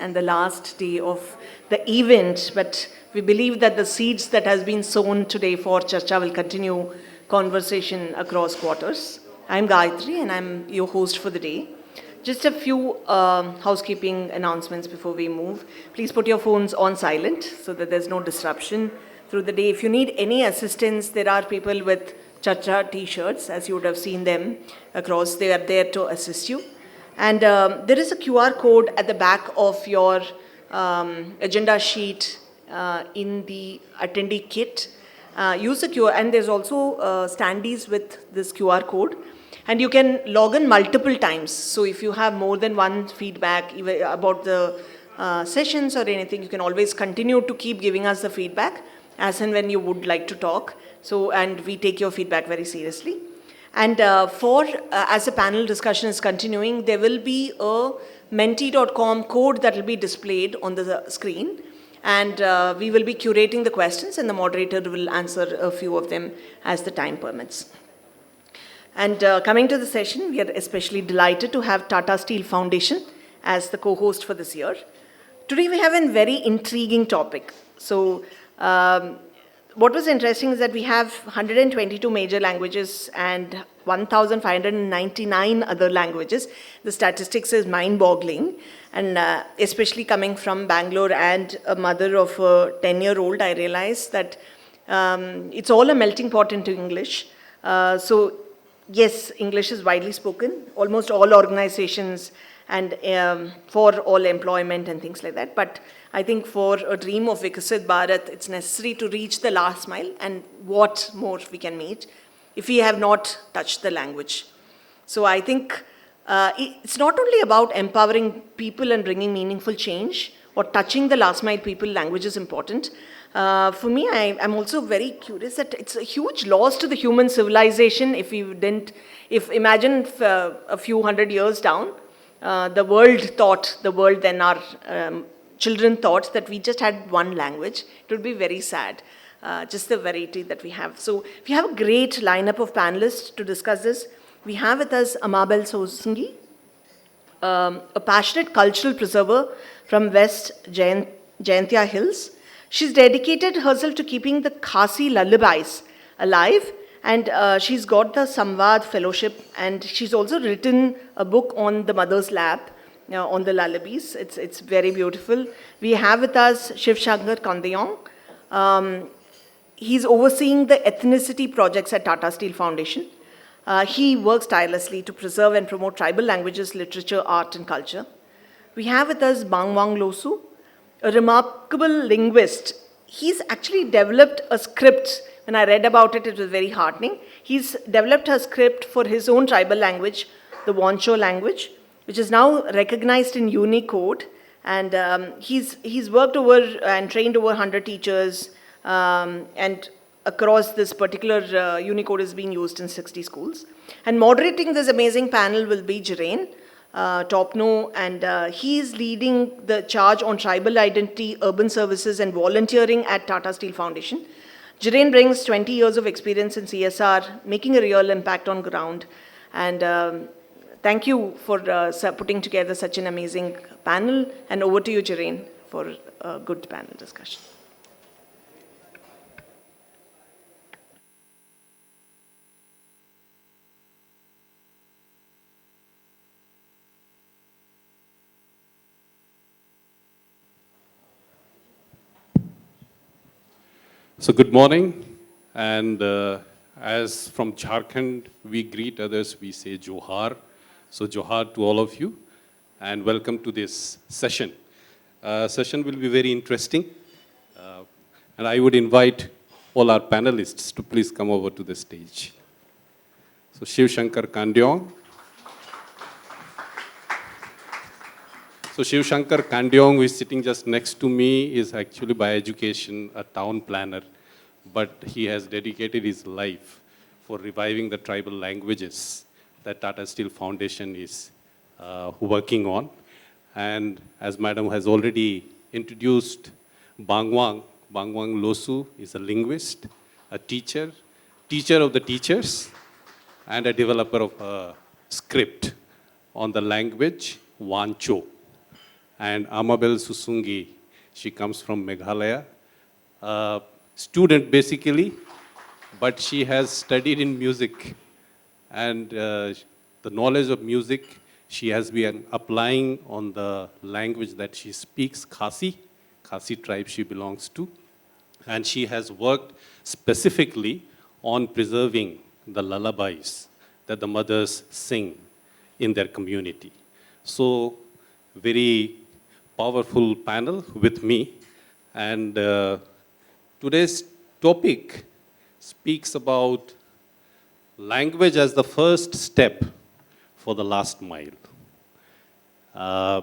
and the last day of the event, but we believe that the seeds that has been sown today for Charcha will continue conversation across quarters. I'm Gayatri and I'm your host for the day. Just a few housekeeping announcements before we move. Please put your phones on silent so that there's no disruption through the day. If you need any assistance, there are people with Charcha t-shirts, as you would have seen them across. They are there to assist you. And there is a QR code at the back of your agenda sheet in the attendee kit. Use the QR, and there's also standees with this QR code. And you can log in multiple times. So if you have more than one feedback about the sessions or anything, you can always continue to keep giving us the feedback as and when you would like to talk. So, and we take your feedback very seriously. And as the panel discussion is continuing, there will be a menti.com code that will be displayed on the screen. And we will be curating the questions and the moderator will answer a few of them as the time permits. And coming to the session, we are especially delighted to have Tata Steel Foundation as the co-host for this year. Today we have a very intriguing topic. So what was interesting is that we have 122 major languages and 1,599 other languages. The statistics is mind-boggling. And especially coming from Bangalore and a mother of a 10-year-old, I realized that it's all a melting pot into English. So yes, English is widely spoken, almost all organizations and for all employment and things like that. But I think for a dream of Vikasit Bharat, it's necessary to reach the last mile, and what more we can meet if we have not touched the language. So I think it's not only about empowering people and bringing meaningful change or touching the last mile people, language is important. For me, I'm also very curious that it's a huge loss to the human civilization if imagine a few hundred years down, the world then our children thought that we just had one language. It would be very sad, just the variety that we have. So we have a great lineup of panelists to discuss this. We have with us Amabel Sosingi, a passionate cultural preserver from West Jayantia Hills. She's dedicated herself to keeping the Khasi lullabies alive, and she's got the Samvad Fellowship, and she's also written a book on the Mother's Lap, on the lullabies. It's very beautiful. We have with us Shiv Shankar Kandyong. He's overseeing the ethnicity projects at Tata Steel Foundation. He works tirelessly to preserve and promote tribal languages, literature, art, and culture. We have with us Bangwang Losu, a remarkable linguist. He's actually developed a script. When I read about it, it was very heartening. He's developed a script for his own tribal language, the Wancho language, which is now recognized in Unicode. And he's worked over and trained over 100 teachers, and across this particular Unicode is being used in 60 schools. And moderating this amazing panel will be Jiren Topno, and he's leading the charge on tribal identity, urban services, and volunteering at Tata Steel Foundation. Jiren brings 20 years of experience in CSR, making a real impact on ground. And thank you for putting together such an amazing panel. And over to you, Jiren, for a good panel discussion. So good morning, and as from Jharkhand, we greet others, we say Johar. So Johar to all of you, and welcome to this session. Session will be very interesting, and I would invite all our panelists to please come over to the stage. So Shiv Shankar Kandyong. So Shiv Shankar Kandyong, who is sitting just next to me, is actually by education a town planner, but he has dedicated his life for reviving the tribal languages that Tata Steel Foundation is working on. And as Madam has already introduced, Bangwang Losu is a linguist, a teacher of the teachers, and a developer of a script on the language Wancho. And Amabel Susungi, she comes from Meghalaya. Student basically, but she has studied in music. And the knowledge of music she has been applying on the language that she speaks, Khasi. Khasi tribe she belongs to. And she has worked specifically on preserving the lullabies that the mothers sing in their community. So, very powerful panel with me. And today's topic speaks about language as the first step for the last mile. Uh,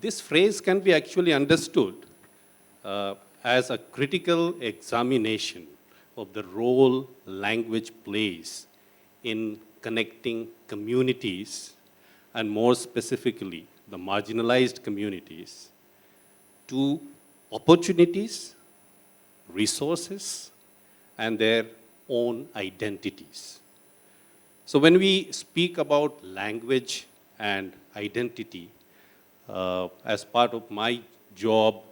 this phrase can be actually understood as a critical examination of the role language plays in connecting communities, and more specifically, the marginalized communities, to opportunities, resources, and their own identities. So when we speak about language and identity, as part of my job,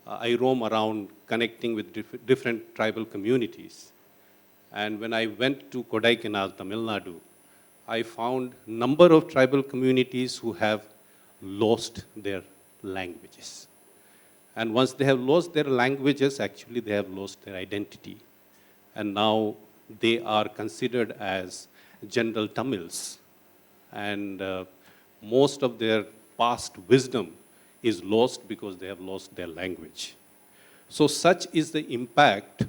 I roam around connecting with different tribal communities. And when I went to Kodaikanal, Tamil Nadu, I found a number of tribal communities who have lost their languages. And once they have lost their languages, actually they have lost their identity. And now they are considered as general Tamils. And most of their past wisdom is lost because they have lost their language. So such is the impact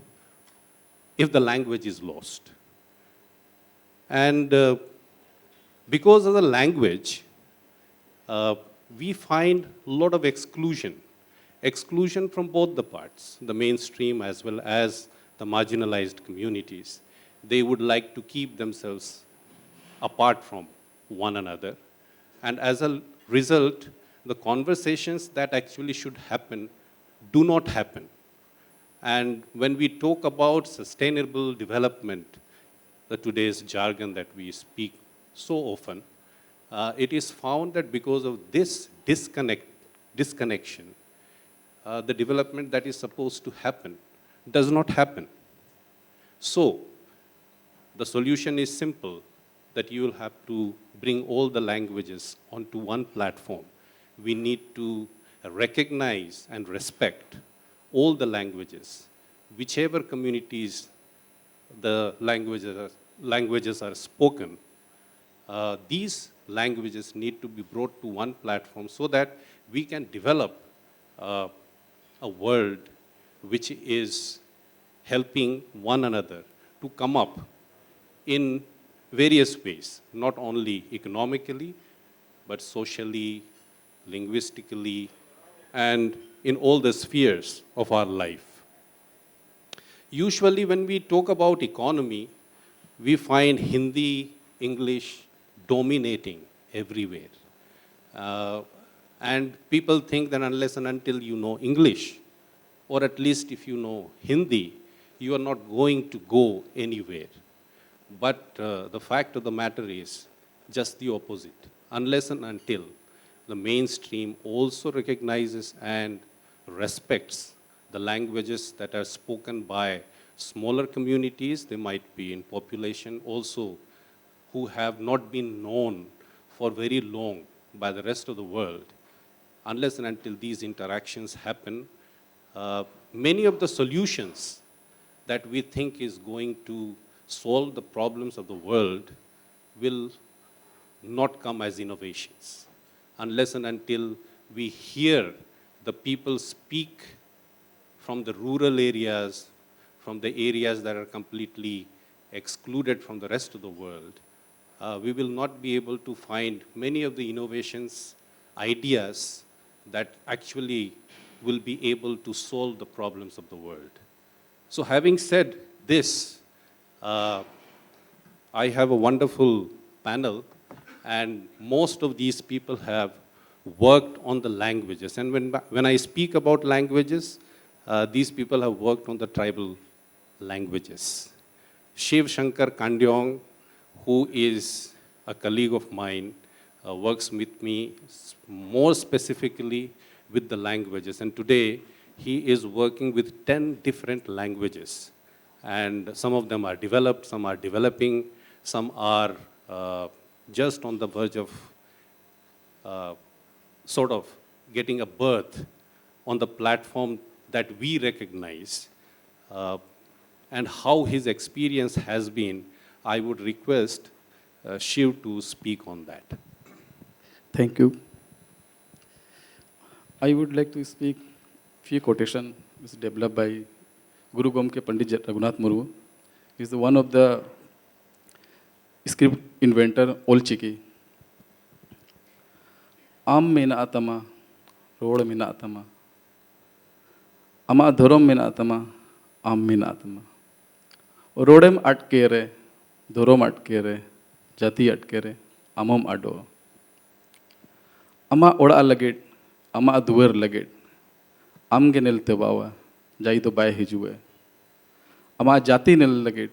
if the language is lost. And because of the language, we find a lot of exclusion. Exclusion from both the parts, the mainstream as well as the marginalized communities. They would like to keep themselves apart from one another. And as a result, the conversations that actually should happen do not happen. And when we talk about sustainable development, the today's jargon that we speak so often, it is found that because of this disconnection, the development that is supposed to happen does not happen. So, the solution is simple, that you will have to bring all the languages onto one platform. We need to recognize and respect all the languages, whichever communities the languages are spoken. These languages need to be brought to one platform so that we can develop a world which is helping one another to come up in various ways, not only economically, but socially, linguistically, and in all the spheres of our life. Usually when we talk about economy, we find Hindi, English dominating everywhere. And people think that unless and until you know English, or at least if you know Hindi, you are not going to go anywhere. But the fact of the matter is just the opposite. Unless and until the mainstream also recognizes and respects the languages that are spoken by smaller communities, they might be in population also, who have not been known for very long by the rest of the world. Unless and until these interactions happen, many of the solutions that we think is going to solve the problems of the world will not come as innovations. Unless and until we hear the people speak from the rural areas, from the areas that are completely excluded from the rest of the world, we will not be able to find many of the innovations, ideas that actually will be able to solve the problems of the world. So having said this, I have a wonderful panel, and most of these people have worked on the languages. And when I speak about languages, these people have worked on the tribal languages. Shiv Shankar Kandyong, who is a colleague of mine, works with me more specifically with the languages. And today, he is working with 10 different languages. And some of them are developed, some are developing, some are just on the verge of sort of getting a birth on the platform that we recognize. And how his experience has been, I would request Shiv to speak on that. Thank you. I would like to speak few quotation is developed by Guru Gomke Pandit Raghunath Murmu. He is one of the script inventor Olchiki. Am mena atama, road mena atama. Ama dhorom mena atama, am mena atama. Rodem atke re, dhorom atke re, jati atke re, amom ado. Ama oda lagit, ama duer lagit. Am genel tebawa, jai to bay hijue. Ama jati nel lagit,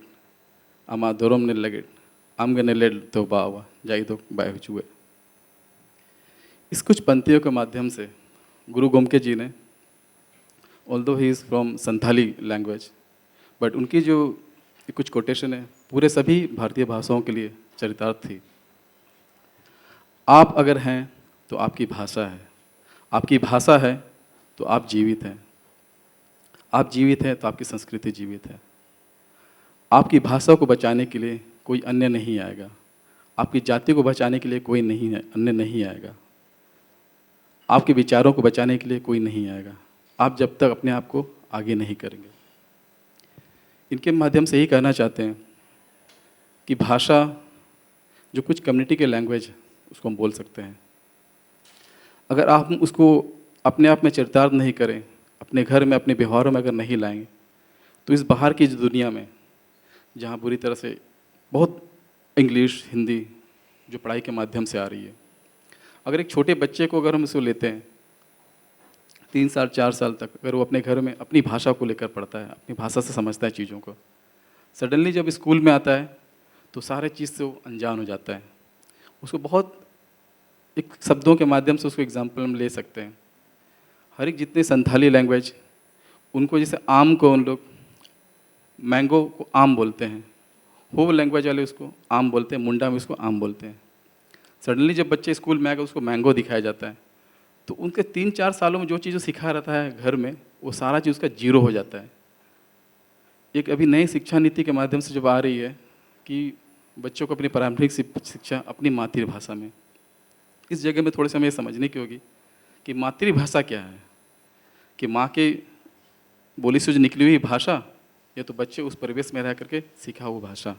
ama dhorom nel lagit. Am genel tebawa, jai to bay hijue. इस कुछ पंक्तियों के माध्यम से गुरु गोमके जी ने, although he is from Santhali language, but उनकी जो कुछ कोटेशन है पूरे सभी भारतीय भाषाओं के लिए चरितार्थ थी। आप अगर हैं तो आपकी भाषा है, आपकी भाषा है तो आप जीवित हैं, आप जीवित हैं तो आपकी संस्कृति जीवित है। आपकी भाषा को बचाने के लिए कोई अन्य नहीं आएगा, आपकी जाति को बचाने के लिए कोई नहीं है, अन्य नहीं आएगा, आपके विचारों को बचाने के लिए कोई नहीं आएगा, आप जब तक अपने आप को आगे नहीं करेंगे। इनके माध्यम से यही कहना चाहते हैं कि भाषा जो कुछ कम्युनिटी के लैंग्वेज है उसको हम बोल सकते हैं, अगर आप उसको अपने आप में चरितार्थ नहीं करें, अपने घर में अपने व्यवहारों में अगर नहीं लाएंगे, तो इस बाहर की दुनिया में जहाँ बुरी तरह से बहुत इंग्लिश हिंदी जो पढ़ाई के माध्यम से आ रही है, अगर एक छोटे बच्चे को अगर हम इसको लेते हैं 3 साल 4 साल तक, अगर वो अपने घर में अपनी भाषा को लेकर पढ़ता है, अपनी भाषा से समझता है चीज़ों को, सडनली जब स्कूल में आता है तो सारे चीज़ से वो अनजान हो जाता है। उसको बहुत एक शब्दों के माध्यम से उसको एग्जाम्पल हम ले सकते हैं। हर एक जितने संथाली लैंग्वेज, उनको जैसे आम को उन लोग मैंगो को आम बोलते हैं, वो लैंग्वेज वाले उसको आम बोलते हैं, मुंडा में उसको आम बोलते हैं। सडनली जब बच्चे स्कूल में आएगा उसको मैंगो दिखाया जाता है, तो उनके 3-4 सालों में जो चीज़ सिखाया रहता है घर में, वो सारा चीज़ उसका जीरो हो जाता है। एक अभी नई शिक्षा नीति के माध्यम से जब आ रही है कि बच्चों को अपनी प्रारंभिक शिक्षा अपनी मातृभाषा में, इस जगह में थोड़े से हमें ये समझने की होगी कि मातृभाषा क्या है, कि माँ के बोली से जो निकली हुई भाषा, या तो बच्चे उस परिवेश में रह करके सीखा हुआ भाषा,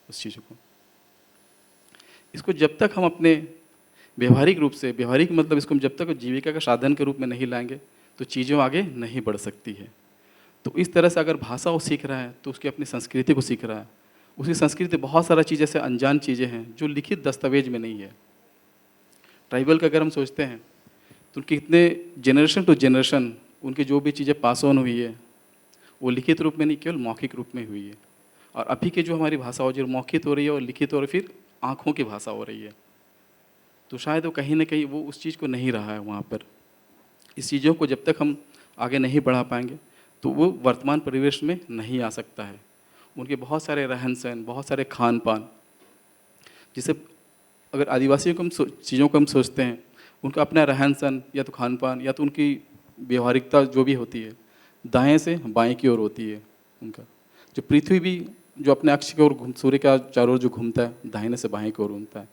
उस चीज़ों को। इसको जब तक हम अपने व्यवहारिक रूप से, व्यवहारिक मतलब इसको हम जब तक जीविका का साधन के रूप में नहीं लाएंगे तो चीज़ें आगे नहीं बढ़ सकती है। तो इस तरह से अगर भाषा वो सीख रहा है तो उसकी अपनी संस्कृति को सीख रहा है। उसकी संस्कृति बहुत सारा चीज़ ऐसे अनजान चीज़ें हैं जो लिखित दस्तावेज में नहीं है। ट्राइबल का अगर हम सोचते हैं तो उनके इतने जनरेशन टू जनरेशन उनकी जो भी चीज़ें पास ऑन हुई है वो लिखित रूप में नहीं, केवल मौखिक रूप में हुई है। और अभी के जो हमारी भाषा हो, जो मौखिक हो रही है और लिखित और फिर आँखों की भाषा हो रही है, तो शायद वो कहीं ना कहीं वो उस चीज़ को नहीं रहा है वहाँ पर। इस चीज़ों को जब तक हम आगे नहीं बढ़ा पाएंगे तो वो वर्तमान परिवेश में नहीं आ सकता है। उनके बहुत सारे रहन सहन, बहुत सारे खान पान, जिसे अगर आदिवासियों को हम चीज़ों को हम सोचते हैं, उनका अपना रहन सहन या तो खान पान या तो उनकी व्यवहारिकता जो भी होती है दाएं से बाएं की ओर होती है। उनका जो पृथ्वी भी जो अपने अक्ष की ओर सूर्य का चारों ओर जो घूमता है, दाहिने से बाएं की ओर घूमता है।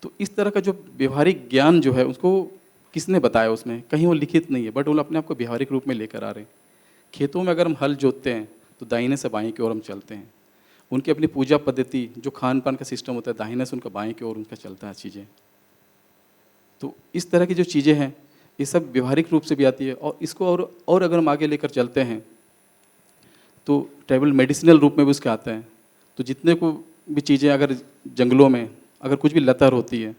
तो इस तरह का जो व्यवहारिक ज्ञान जो है उसको किसने बताया, उसमें कहीं वो लिखित नहीं है, बट वो अपने आप को व्यवहारिक रूप में लेकर आ रहे हैं। खेतों में अगर हम हल जोतते हैं तो दाहिने से बाएं की ओर हम चलते हैं। उनकी अपनी पूजा पद्धति, जो खान पान का सिस्टम होता है, दाहिने से उनका बाएं की ओर उनका चलता है चीज़ें। तो इस तरह की जो चीज़ें हैं ये सब व्यवहारिक रूप से भी आती है। और इसको और अगर हम आगे लेकर चलते हैं तो ट्राइबल मेडिसिनल रूप में भी उसके आता है। तो जितने को भी चीज़ें अगर जंगलों में अगर कुछ भी लतर होती है,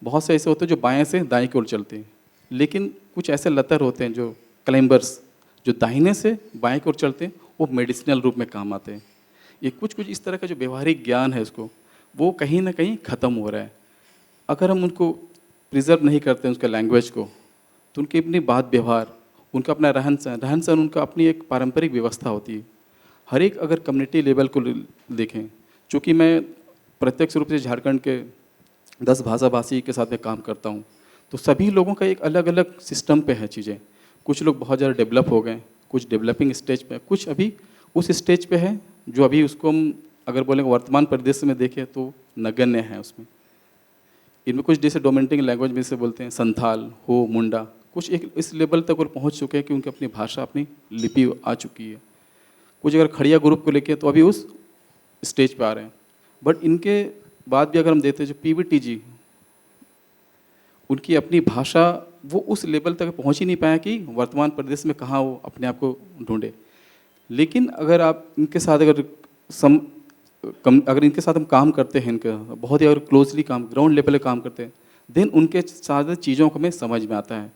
बहुत से ऐसे होते हैं जो बाएं से दाएं की ओर चलते हैं, लेकिन कुछ ऐसे लतर होते हैं जो क्लाइंबर्स जो दाहिने से बाएं की ओर चलते हैं, वो मेडिसिनल रूप में काम आते हैं। ये कुछ इस तरह का जो व्यवहारिक ज्ञान है उसको वो कहीं ना कहीं ख़त्म हो रहा है। अगर हम उनको प्रिजर्व नहीं करते हैं उसके लैंग्वेज को, तो उनकी अपनी बात व्यवहार, उनका अपना रहन सहन उनका अपनी एक पारंपरिक व्यवस्था होती है। हर एक अगर कम्युनिटी लेवल को देखें, चूँकि मैं प्रत्यक्ष रूप से झारखंड के 10 भाषा भाषी के साथ में काम करता हूँ, तो सभी लोगों का एक अलग अलग सिस्टम पे है चीज़ें। कुछ लोग बहुत ज़्यादा डेवलप हो गए, कुछ डेवलपिंग स्टेज पे, कुछ अभी उस स्टेज पे है जो अभी उसको हम अगर बोलेंगे वर्तमान परिदृश्य में देखें तो नगण्य है। उसमें इनमें कुछ जैसे डोमिनेटिंग लैंग्वेज में से बोलते हैं संथाल हो, मुंडा, कुछ एक इस लेवल तक वो पहुंच चुके हैं कि उनकी अपनी भाषा, अपनी लिपि आ चुकी है। कुछ अगर खड़िया ग्रुप को लेके तो अभी उस स्टेज पे आ रहे हैं। बट इनके बाद भी अगर हम देखते हैं जो पीवीटी जी, उनकी अपनी भाषा वो उस लेवल तक पहुंच ही नहीं पाया कि वर्तमान परिदृश्य में कहाँ वो अपने आप को ढूंढे। लेकिन अगर आप इनके साथ अगर इनके साथ हम काम करते हैं, इनके बहुत ही अगर क्लोजली काम, ग्राउंड लेवल पे काम करते हैं, देन उनके साथ चीज़ों को हमें समझ में आता है।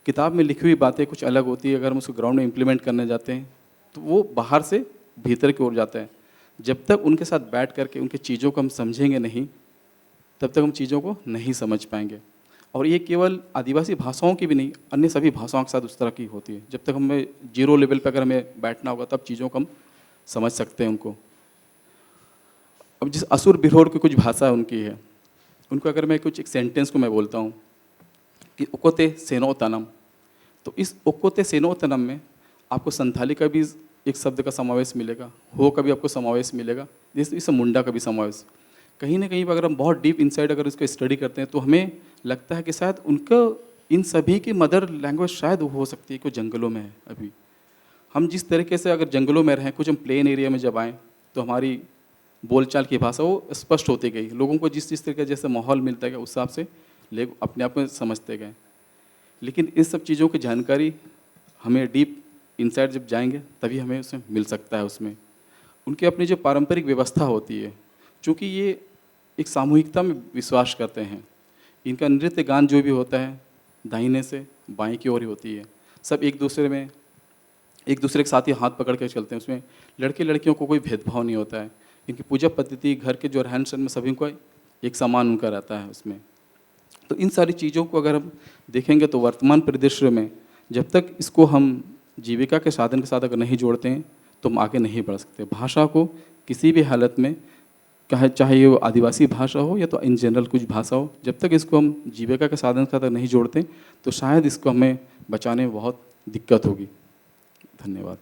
किताब में लिखी हुई बातें कुछ अलग होती है, अगर हम उसको ग्राउंड में इम्प्लीमेंट करने जाते हैं तो वो बाहर से भीतर की ओर जाता है। जब तक उनके साथ बैठ करके उनकी चीज़ों को हम समझेंगे नहीं, तब तक हम चीज़ों को नहीं समझ पाएंगे। और ये केवल आदिवासी भाषाओं की भी नहीं, अन्य सभी भाषाओं के साथ उस तरह की होती है। जब तक हमें जीरो लेवल पर अगर हमें बैठना होगा तब चीज़ों को हम समझ सकते हैं उनको। अब जिस असुर बिरहोर की कुछ भाषा उनकी है, उनको अगर मैं कुछ एक सेंटेंस को मैं बोलता हूँ कि उकोते सेनो तनम, तो इस उकोते सेनो तनम में आपको संथाली का भी एक शब्द का समावेश मिलेगा, हो का भी आपको समावेश मिलेगा, इस मुंडा का भी समावेश। कहीं ना कहीं पर अगर हम बहुत डीप इनसाइड अगर उसको स्टडी करते हैं तो हमें लगता है कि शायद उनका इन सभी की मदर लैंग्वेज शायद हो सकती है कि जंगलों में है। अभी हम जिस तरीके से अगर जंगलों में रहें, कुछ हम प्लेन एरिया में जब आएँ तो हमारी बोलचाल की भाषा वो स्पष्ट होती गई। लोगों को जिस तरीके जैसे माहौल मिलता गया उस हिसाब से लोग अपने आप में समझते गए। लेकिन इन सब चीज़ों की जानकारी हमें डीप इनसाइड जब जाएंगे तभी हमें उसमें मिल सकता है। उसमें उनकी अपनी जो पारंपरिक व्यवस्था होती है, चूँकि ये एक सामूहिकता में विश्वास करते हैं, इनका नृत्य गान जो भी होता है दाहिने से बाएं की ओर ही होती है। सब एक दूसरे के साथ ही हाथ पकड़ के चलते हैं। उसमें लड़के लड़कियों को कोई भेदभाव नहीं होता है। इनकी पूजा पद्धति, घर के जो रहन सहन में सभी को एक समान उनका रहता है उसमें। तो इन सारी चीज़ों को अगर हम देखेंगे तो वर्तमान परिदृश्य में जब तक इसको हम जीविका के साधन के साथ अगर नहीं जोड़ते हैं तो हम आगे नहीं बढ़ सकते। भाषा को किसी भी हालत में, चाहे वो आदिवासी भाषा हो या तो इन जनरल कुछ भाषा हो, जब तक इसको हम जीविका के साधन के साथ नहीं जोड़ते तो शायद इसको हमें बचाने में बहुत दिक्कत होगी। धन्यवाद।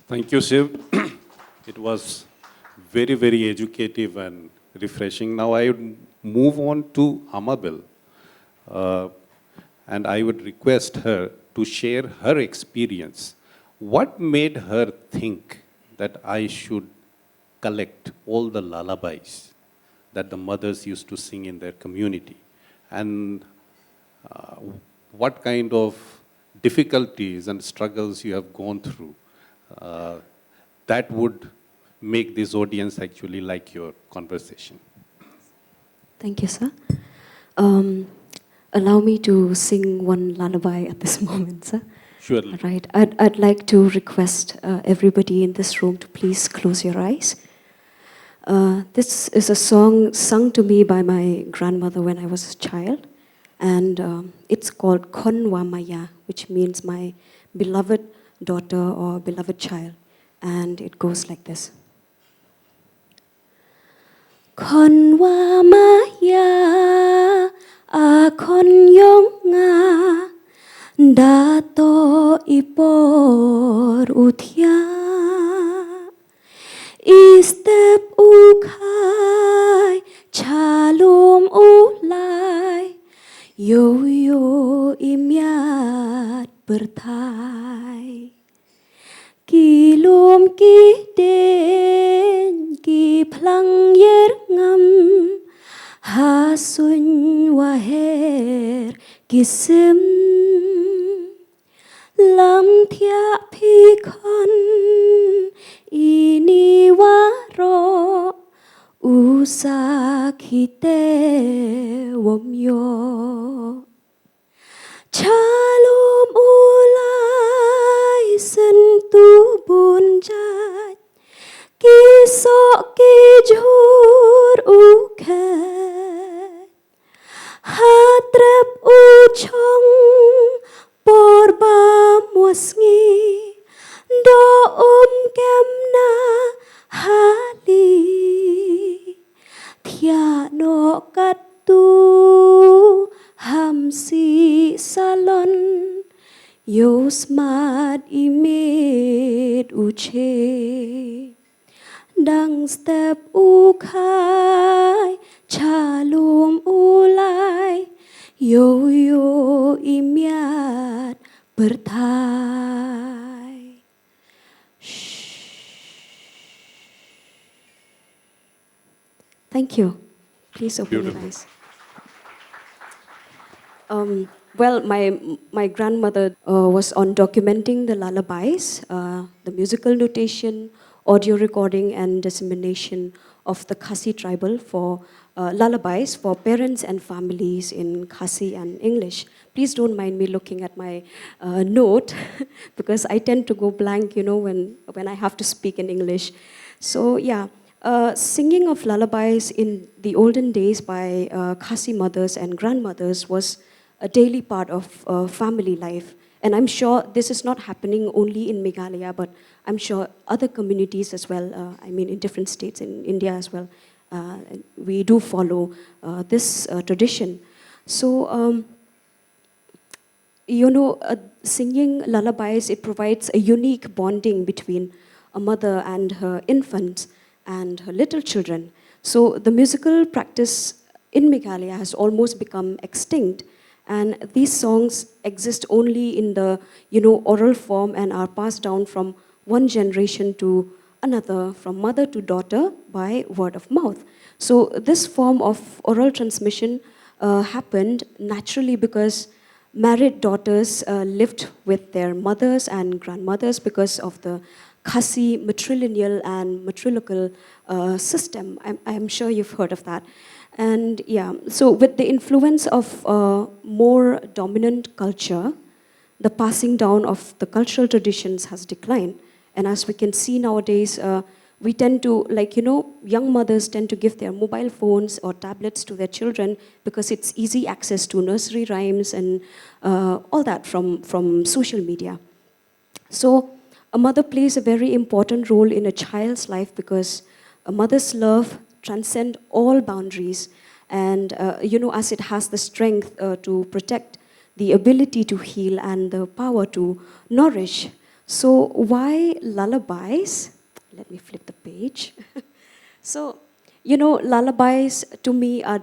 Thank you, Shiv. It was very, very educative and refreshing. Now I would move on to Amabel, and I would request her to share her experience. What made her think that I should collect all the lullabies that the mothers used to sing in their community? And what kind of difficulties and struggles you have gone through that would make this audience actually like your conversation. Thank you, sir. Allow me to sing one lullaby at this moment, sir. Surely. Right. I'd like to request everybody in this room to please close your eyes. This is a song sung to me by my grandmother when I was a child, and it's called Konwa Maya, which means my beloved daughter or beloved child, and it goes like this. Konwa Maya a konyonga dato ipor uthia istep ukai chalum ulai yo yo imyat berthai kilum ki den ki plang yer ngam hasun waher kisim lam thia phi khon ini waro usa khite wom yo Chalum ulai sentu bunjat Kisok kijur ukhet chong por ba muas ngi do kem na hali thia no kat tu ham si salon yo smart imit uche Dang step u khai chalum ulai yo yo imiat berthai Thank you. Please open your Beautiful. eyes. Well, my grandmother was on documenting the lullabies, the musical notation, audio recording, and dissemination of the Khasi tribal for lullabies for parents and families in Khasi and English. Please don't mind me looking at my note because I tend to go blank, when I have to speak in English. So yeah. Singing of lullabies in the olden days by Khasi mothers and grandmothers was a daily part of family life. And I'm sure this is not happening only in Meghalaya, but I'm sure other communities as well, in different states in India as well, we do follow this tradition. So, singing lullabies, it provides a unique bonding between a mother and her infants and her little children. So the musical practice in Meghalaya has almost become extinct, and these songs exist only in the oral form and are passed down from one generation to another, from mother to daughter by word of mouth. So this form of oral transmission happened naturally because married daughters lived with their mothers and grandmothers because of the Khasi matrilineal and matrilocal system. I'm sure you've heard of that. And yeah, so with the influence of more dominant culture, the passing down of the cultural traditions has declined. And as we can see nowadays, we tend to, young mothers tend to give their mobile phones or tablets to their children because it's easy access to nursery rhymes and all that from social media. So a mother plays a very important role in a child's life because a mother's love transcends all boundaries. And, as it has the strength to protect, the ability to heal, and the power to nourish. So why lullabies? Let me flip the page. So, lullabies to me are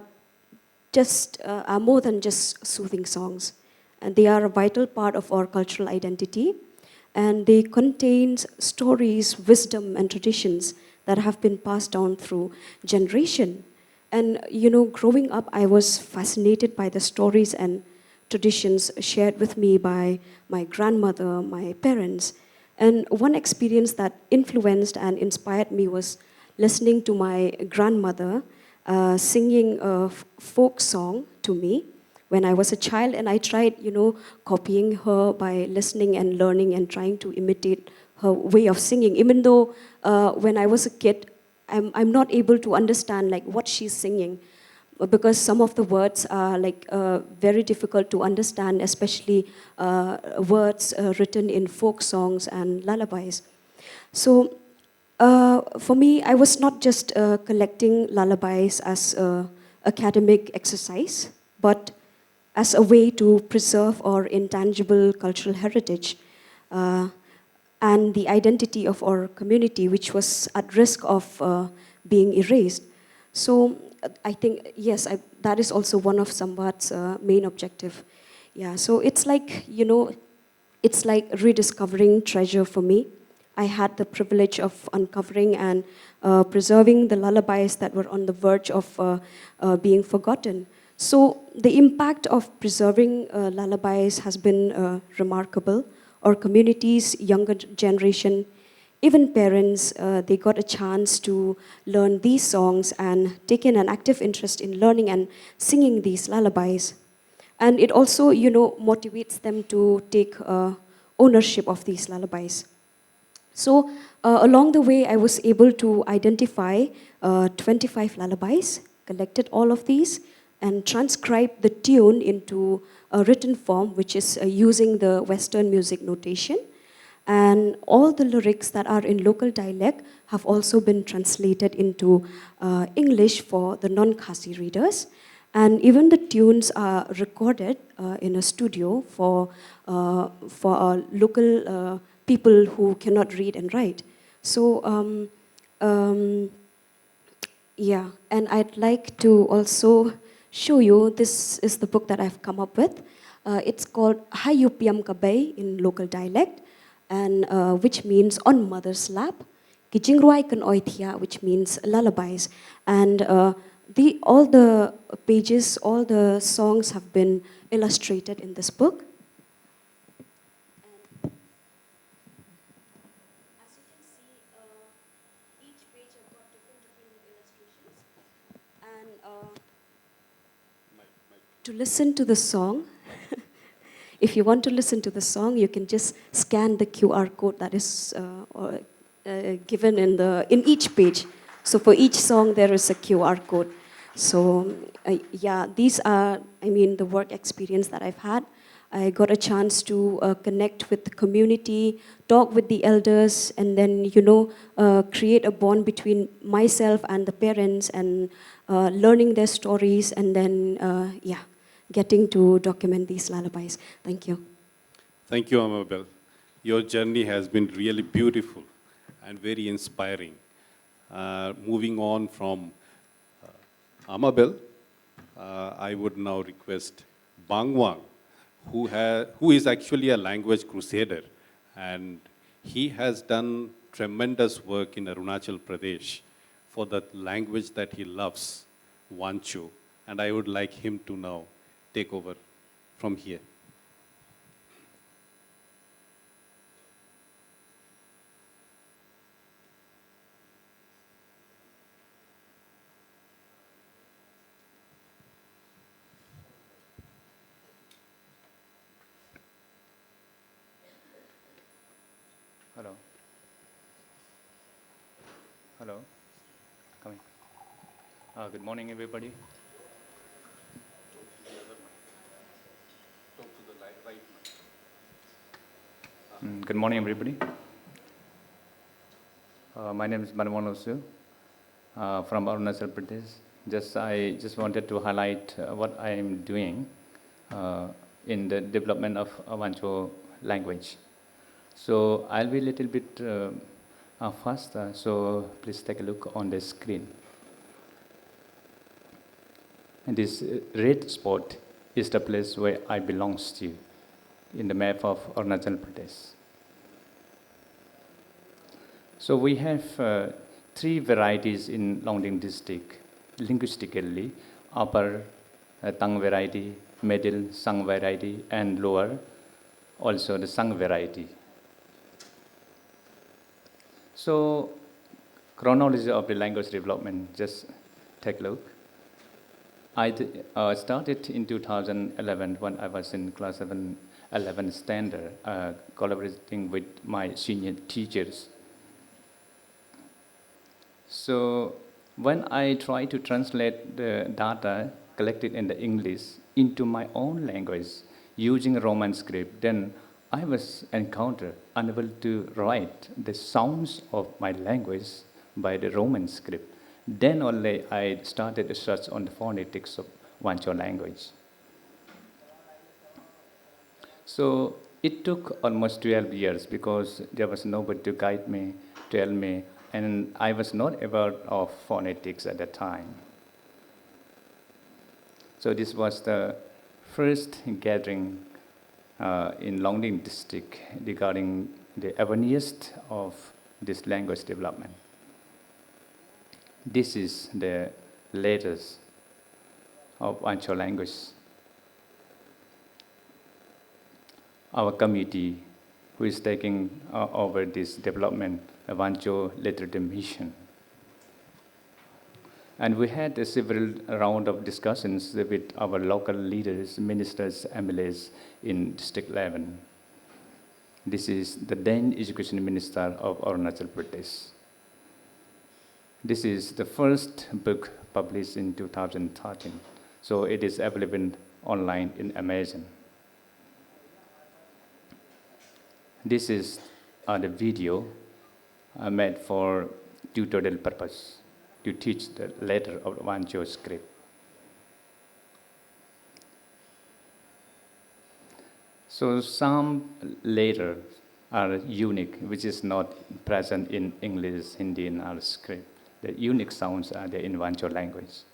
more than just soothing songs. And they are a vital part of our cultural identity. And they contain stories, wisdom, and traditions that have been passed down through generation. And, growing up, I was fascinated by the stories and traditions shared with me by my grandmother, my parents. And one experience that influenced and inspired me was listening to my grandmother singing a folk song to me when I was a child, and I tried, copying her by listening and learning and trying to imitate her way of singing, even though when I was a kid, I'm not able to understand what she's singing because some of the words are very difficult to understand, especially words written in folk songs and lullabies. So for me, I was not just collecting lullabies as an academic exercise, but as a way to preserve our intangible cultural heritage and the identity of our community, which was at risk of being erased. So I think, yes, that is also one of Samvaad's main objective. Yeah, so it's it's like rediscovering treasure for me. I had the privilege of uncovering and preserving the lullabies that were on the verge of being forgotten. So the impact of preserving lullabies has been remarkable. Our community's younger generation, even parents, they got a chance to learn these songs and taken an active interest in learning and singing these lullabies. And it also, motivates them to take ownership of these lullabies. So along the way, I was able to identify 25 lullabies, collected all of these, and transcribed the tune into a written form, which is using the Western music notation. And all the lyrics that are in local dialect have also been translated into English for the non-Khasi readers. And even the tunes are recorded in a studio for local people who cannot read and write. So, yeah, and I'd like to also show you, this is the book that I've come up with. It's called Hayupiam Kabay in local dialect, and which means on mother's lap. Kijingruai Oithia, which means lullabies. And all the pages, all the songs have been illustrated in this book. To listen to the song, if you want to listen to the song, you can just scan the QR code that is given in each page. So for each song, there is a QR code. So yeah, these are, the work experience that I've had. I got a chance to connect with the community, talk with the elders, and then, create a bond between myself and the parents, and learning their stories, and then, getting to document these lullabies. Thank you. Thank you, Amabel. Your journey has been really beautiful and very inspiring. Moving on from Amabel, I would now request Bangwang, who is actually a language crusader, and he has done tremendous work in Arunachal Pradesh for the language that he loves, Wancho, and I would like him to now take over from here. Hello. Hello. Coming. Good morning, everybody. Good morning, everybody. My name is Manmohan Osu from Arunachal Pradesh. I just wanted to highlight what I am doing in the development of Wancho language. So I'll be a little bit faster, so please take a look on the screen. And this red spot is the place where I belong to in the map of Arunachal Pradesh. So we have 3 varieties in Longding district, linguistically: upper Tang variety, middle Sang variety, and lower also the Sang variety. So, chronology of the language development, just take a look. I started in 2011 when I was in class 11 standard, collaborating with my senior teachers. So, when I tried to translate the data collected in the English into my own language using Roman script, then I was unable to write the sounds of my language by the Roman script. Then only I started to search on the phonetics of Wancho language. So it took almost 12 years because there was nobody to guide me, tell me, and I was not aware of phonetics at that time. So this was the first gathering in Longding district regarding the awareness of this language development. This is the letters of Wancho language. Our committee, who is taking over this development, Wancho Literature Mission. And we had several rounds of discussions with our local leaders, ministers, MLAs in District 11. This is the then Education Minister of Arunachal Pradesh. This is the first book published in 2013. So it is available online in Amazon. This is the video made for tutorial purpose to teach the letter of Wancho script. So some letters are unique, which is not present in English, Hindi, and other script. The unique sounds are there in Wancho language.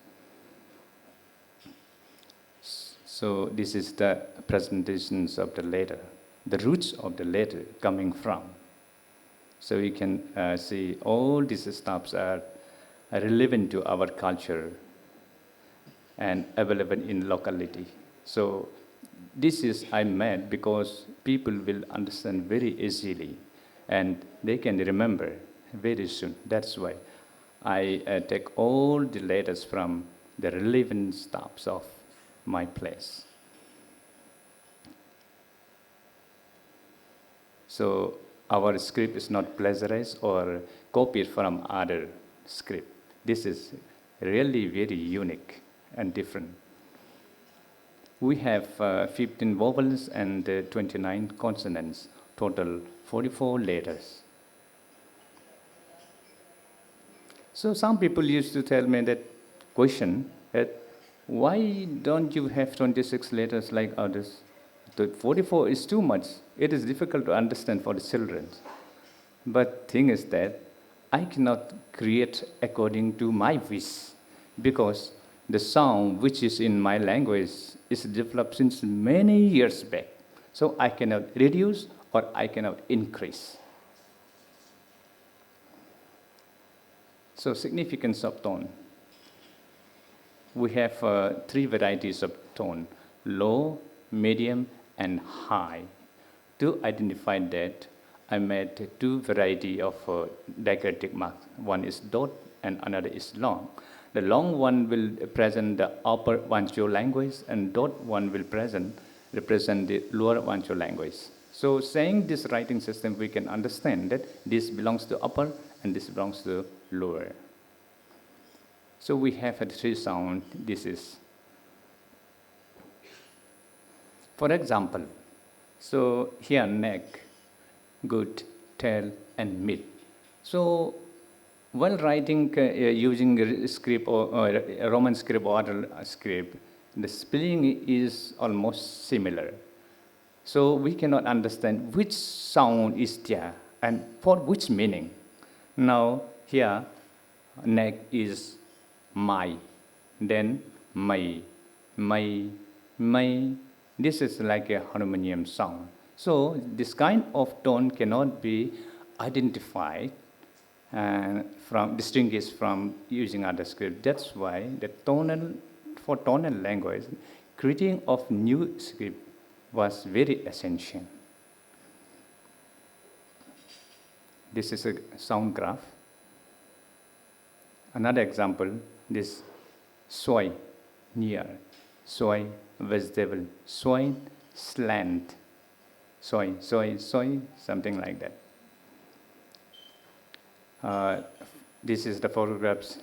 So this is the presentations of the letter, the roots of the letter coming from. So you can see all these stuffs are relevant to our culture and available in locality. So this is I made because people will understand very easily and they can remember very soon. That's why I take all the letters from the relevant stuffs of my place. So our script is not plagiarized or copied from other script. This is really very unique and different. We have 15 vowels and 29 consonants, total 44 letters. So some people used to tell me that question that why don't you have 26 letters like others? The 44 is too much. It is difficult to understand for the children. But thing is that I cannot create according to my wish because the sound which is in my language is developed since many years back. So I cannot reduce or I cannot increase. So significance of tone. We have 3 varieties of tone, low, medium, and high. To identify that, I made 2 varieties of diacritic marks. One is dot and another is long. The long one will present the upper Wancho language and dot one will represent the lower Wancho language. So saying this writing system, we can understand that this belongs to upper and this belongs to lower. So we have a 3 sound. This is, for example, so here neck, good, tail, and mid. So while writing using a script or a Roman script or other script, the spelling is almost similar. So we cannot understand which sound is there and for which meaning. Now here, neck is my, then my. This is like a harmonium sound. So this kind of tone cannot be identified and distinguished from using other script. That's why for tonal language, creating of new script was very essential. This is a sound graph. Another example, this soy, near, soy, vegetable, soy, slant, soy, something like that. This is the photographs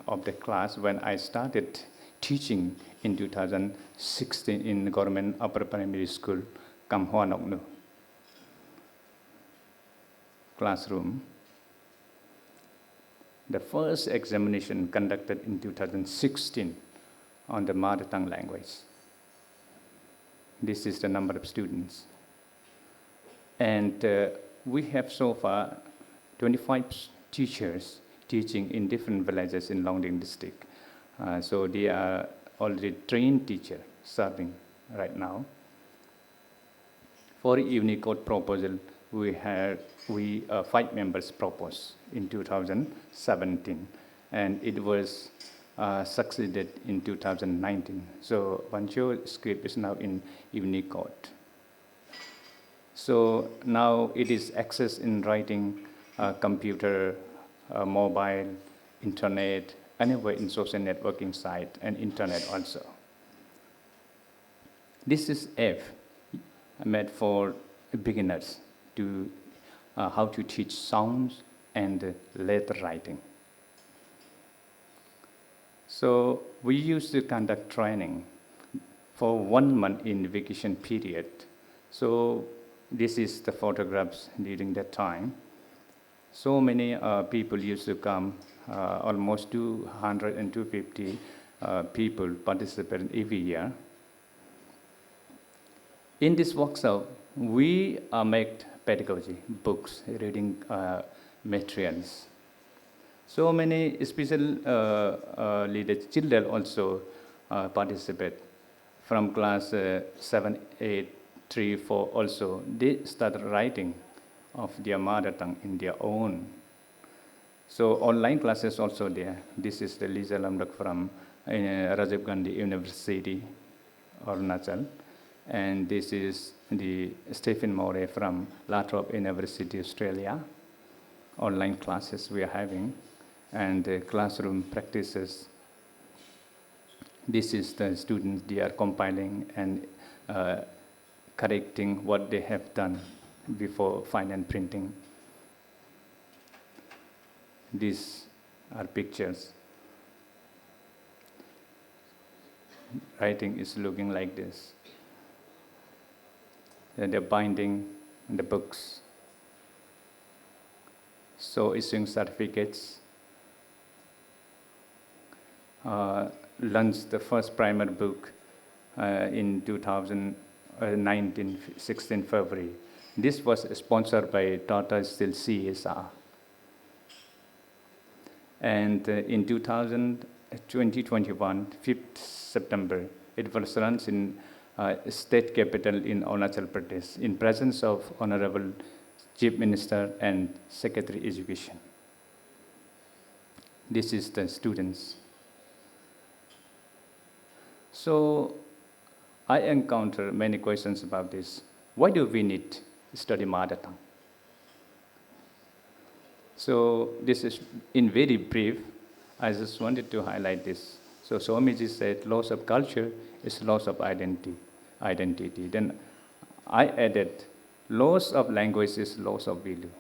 of the class when I started teaching in 2016 in government upper primary school, Kamhuanoknu classroom. The first examination conducted in 2016 on the mother tongue language. This is the number of students. And we have so far 25 teachers teaching in different villages in Longding district. So they are already trained teachers serving right now. For Unicode proposal, we 5 members proposed in 2017, and it was succeeded in 2019. So Wancho script is now in Unicode. So now it is accessed in writing, computer, mobile, internet, anywhere in social networking site and internet also. This is F, made for beginners to how to teach sounds and letter writing. So we used to conduct training for 1 month in vacation period. So this is the photographs during that time. So many people used to come, almost 200 and 250 people participate every year. In this workshop, we make pedagogy, books, reading materials. So many special leaders, children also participate. From class 7, 8, 3, 4 also, they start writing of their mother tongue in their own. So online classes also there. This is the Lisa Lamdak from Rajiv Gandhi University, Arunachal. And this is the Stephen Moray from Lathrop University, Australia. Online classes we are having, and classroom practices. This is the students, they are compiling and correcting what they have done before final printing. These are pictures. Writing is looking like this. They're binding the books. So issuing certificates. Launched the first primer book in 2019, 16 February. This was sponsored by Tata Steel CSR. And in 2021, 5th September, it was launched in state capital in Arunachal Pradesh in presence of Honorable Chief Minister and Secretary Education. This is the students. So I encounter many questions about this. Why do we need to study mother tongue? So this is in very brief. I just wanted to highlight this. So Swamiji said loss of culture is loss of identity. Then I added loss of language is loss of value.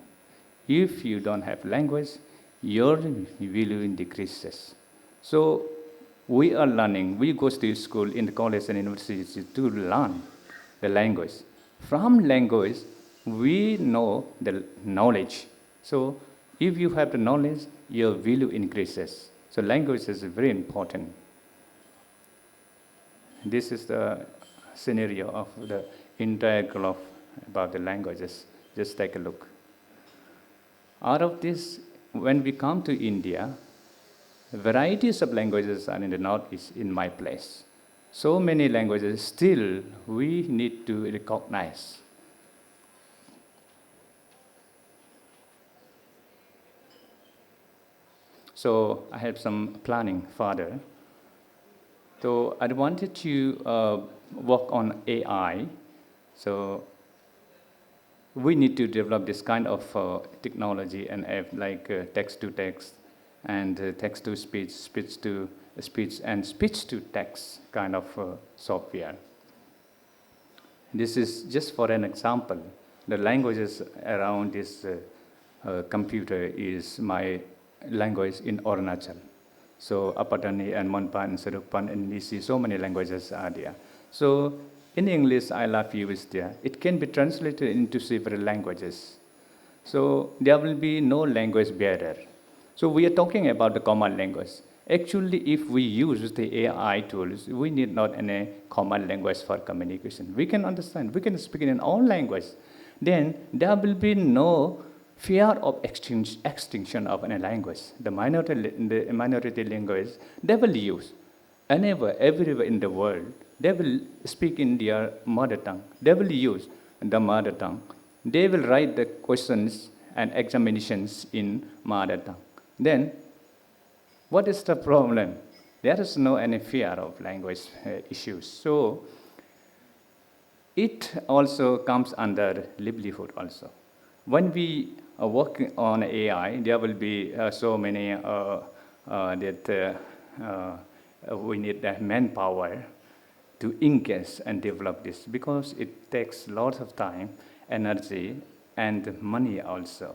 If you don't have language, your value decreases. So we are learning, we go to school, in the college and universities to learn the language. From language, we know the knowledge. So if you have the knowledge, your value increases. So language is very important. This is the scenario of the entire globe about the languages. Just take a look. Out of this, when we come to India, varieties of languages are in the northeast in my place. So many languages still we need to recognize. So I have some planning further. So I wanted to work on AI. So we need to develop this kind of technology and like text-to-text and text-to-speech, speech-to-speech, and speech-to-text kind of software. This is just for an example. The languages around this computer is my language in Arunachal. So Apatani and Monpan and Serukpan and Nisi, so many languages are there. So in English, I love you is there. It can be translated into several languages. So there will be no language barrier. So we are talking about the common language. Actually, if we use the AI tools, we need not any common language for communication. We can understand, we can speak in our own language. Then there will be no fear of extinction of any language. The minority language, they will use anywhere, everywhere in the world. They will speak in their mother tongue. They will use the mother tongue. They will write the questions and examinations in mother tongue. Then, what is the problem? There is no any fear of language issues. So, it also comes under livelihood also. When we are working on AI, there will be so many that we need that manpower to engage and develop this because it takes lots of time, energy, and money also.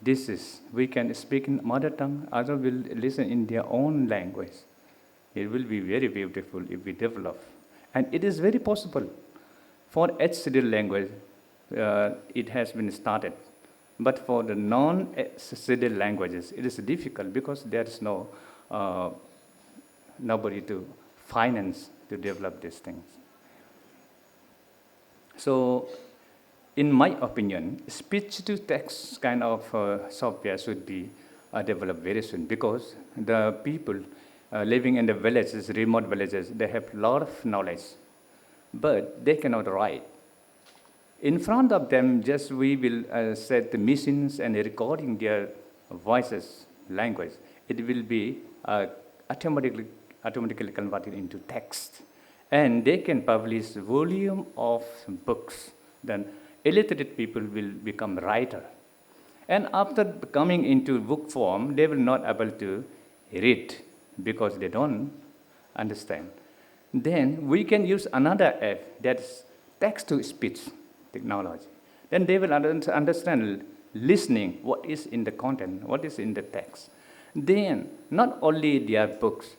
This is, we can speak in mother tongue, others will listen in their own language. It will be very beautiful if we develop. And it is very possible. For HCD language, it has been started. But for the non-HCD languages, it is difficult because there is no nobody to finance to develop these things. So, in my opinion, speech-to-text kind of software should be developed very soon because the people living in the villages, remote villages, they have a lot of knowledge, but they cannot write. In front of them, just we will set the machines and recording their voices, language. It will be automatically converted into text. And they can publish volume of books. Then illiterate people will become writer. And after coming into book form, they will not able to read because they don't understand. Then we can use another app that's text-to-speech technology. Then they will understand listening, what is in the content, what is in the text. Then not only their books,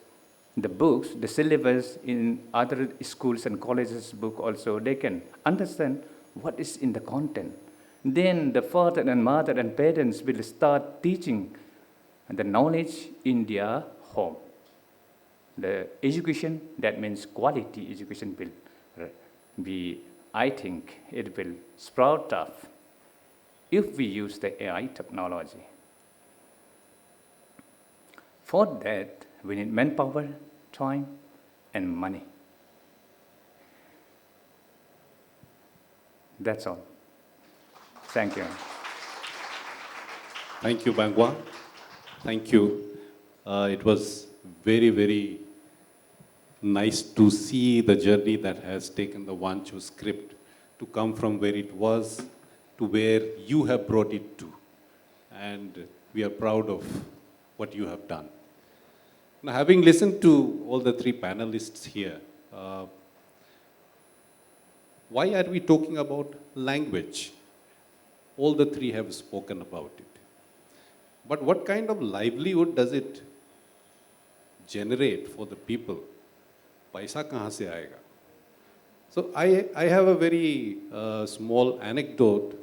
the syllabus in other schools and colleges book also, they can understand what is in the content. Then the father and mother and parents will start teaching the knowledge in their home. The education, that means quality education will be, I think, it will sprout up if we use the AI technology. For that, we need manpower, time, and money. That's all. Thank you. Thank you, Bangwa. Thank you. It was very, very nice to see the journey that has taken the Wancho script to come from where it was to where you have brought it to. And we are proud of what you have done. Now, having listened to all the three panelists here, why are we talking about language? All the three have spoken about it. But what kind of livelihood does it generate for the people? Paisa kahan se aayega? So I have a very small anecdote.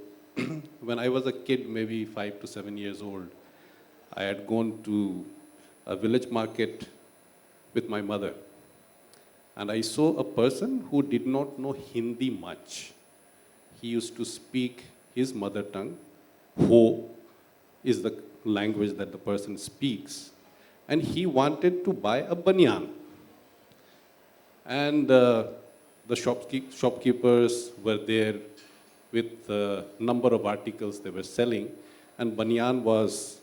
When I was a kid, maybe 5 to 7 years old, I had gone to a village market with my mother. And I saw a person who did not know Hindi much. He used to speak his mother tongue. Ho is the language that the person speaks. And he wanted to buy a banyan. And the shopkeepers were there with a number of articles they were selling. And banyan was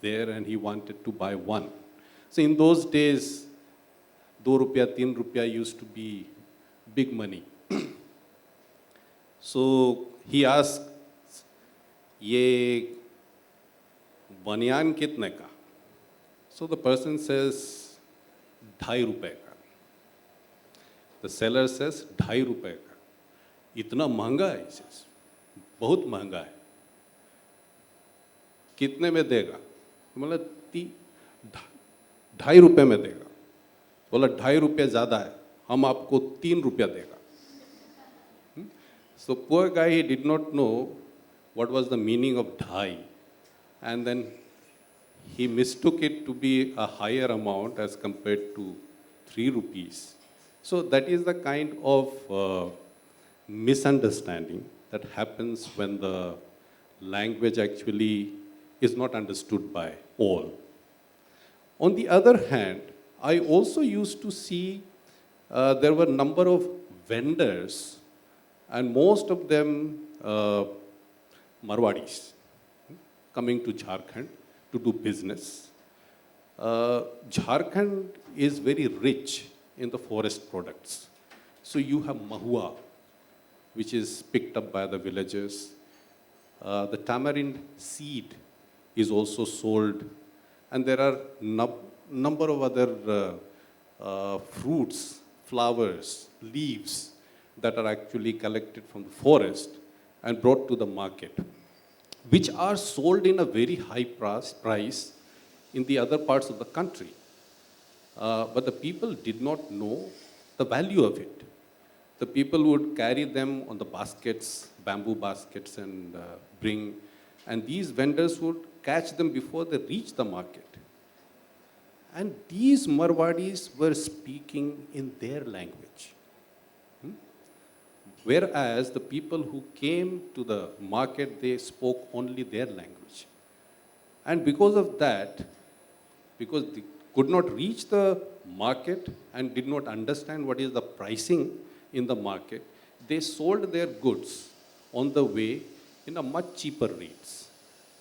there and he wanted to buy one. So in those days, 2 rupiah, 3 rupiah used to be big money. So he asked, ye banyan kitne ka? So the person says, 2.5 rupees ka. The seller says, 2.5 rupees ka. Itna महंगा है, he says. बहुत महंगा है. कितने में देगा? मतलब 2.5 रुपए में देगा. बोला 2.5 रुपये ज़्यादा है, हम आपको 3 रुपया देगा. So poor guy, he did not know what was the meaning of 2.5, and then he mistook it to be a higher amount as compared to 3 rupees. So that is the kind of misunderstanding that happens when the language actually is not understood by all. On the other hand, I also used to see there were a number of vendors, and most of them Marwadis, coming to Jharkhand to do business. Jharkhand is very rich in the forest products. So you have mahua, which is picked up by the villagers. The tamarind seed is also sold. And there are number of other fruits, flowers, leaves that are actually collected from the forest and brought to the market. which are sold in a very high price in the other parts of the country. But the people did not know the value of it. The people would carry them on the baskets, bamboo baskets, and bring, and these vendors would catch them before they reach the market. And these Marwadis were speaking in their language. Whereas the people who came to the market, they spoke only their language. And because of that, because they could not reach the market and did not understand what is the pricing in the market, they sold their goods on the way in a much cheaper rates.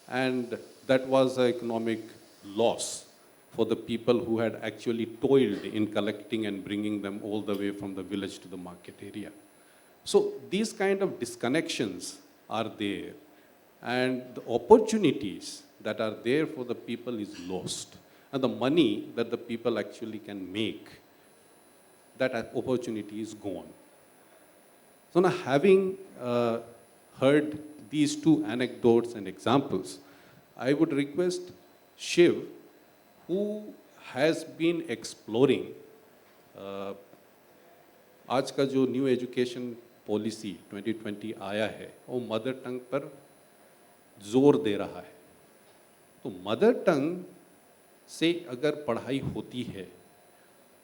And that was an economic loss for the people who had actually toiled in collecting and bringing them all the way from the village to the market area. So these kind of disconnections are there, and the opportunities that are there for the people is lost. And the money that the people actually can make, that opportunity is gone. So now, having heard these two anecdotes and examples, I would request Shiv, who has been exploring आज का जो new education policy 2020 आया है, वो mother tongue पर जोर दे रहा है. तो मदर टंग से अगर पढ़ाई होती है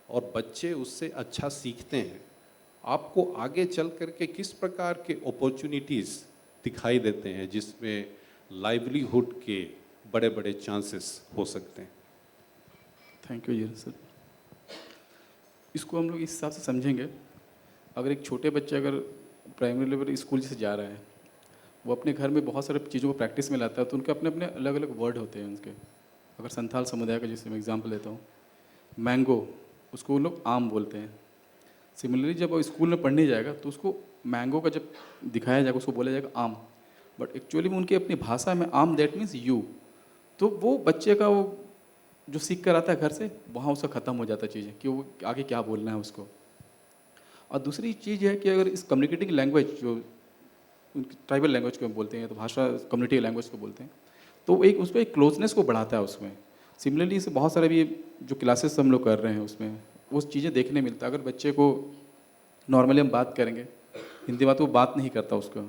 और बच्चे उससे अच्छा सीखते हैं, आपको आगे चल करके किस प्रकार के अपॉर्चुनिटीज़ दिखाई देते हैं जिसमें लाइवलीहुड के बड़े बड़े चांसेस हो सकते हैं? Thank you sir. इसको हम लोग इस हिसाब से समझेंगे, अगर एक छोटे बच्चे अगर प्राइमरी लेवल स्कूल से जा रहे हैं, वो अपने घर में बहुत सारे चीज़ों को प्रैक्टिस में लाता है, तो उनके अपने अपने अलग अलग वर्ड होते हैं उनके. अगर संथाल समुदाय का जैसे मैं एग्जांपल लेता हूँ, मैंगो, उसको वो लोग आम बोलते हैं. सिमिलरली जब वो स्कूल में पढ़ने जाएगा तो उसको मैंगो का जब दिखाया जाएगा उसको बोला जाएगा आम, बट एक्चुअली में उनकी अपनी भाषा में आम दैट मीन्स यू. तो वो बच्चे का वो जो सीख कर आता है घर से, वहाँ उसका ख़त्म हो जाता है चीज़ें कि वो आगे क्या बोलना है उसको. और दूसरी चीज़ है कि अगर इस कम्युनिकेटिंग लैंग्वेज जो ट्राइबल लैंग्वेज को बोलते हैं, तो भाषा कम्युनिटी लैंग्वेज को बोलते हैं, तो एक उसको एक क्लोजनेस को बढ़ाता है उसमें. सिमिलरली इसे बहुत सारे भी जो क्लासेस हम लोग कर रहे हैं उसमें वो चीज़ें देखने मिलता है. अगर बच्चे को नॉर्मली हम बात करेंगे हिंदी में तो वो बात नहीं करता उसको,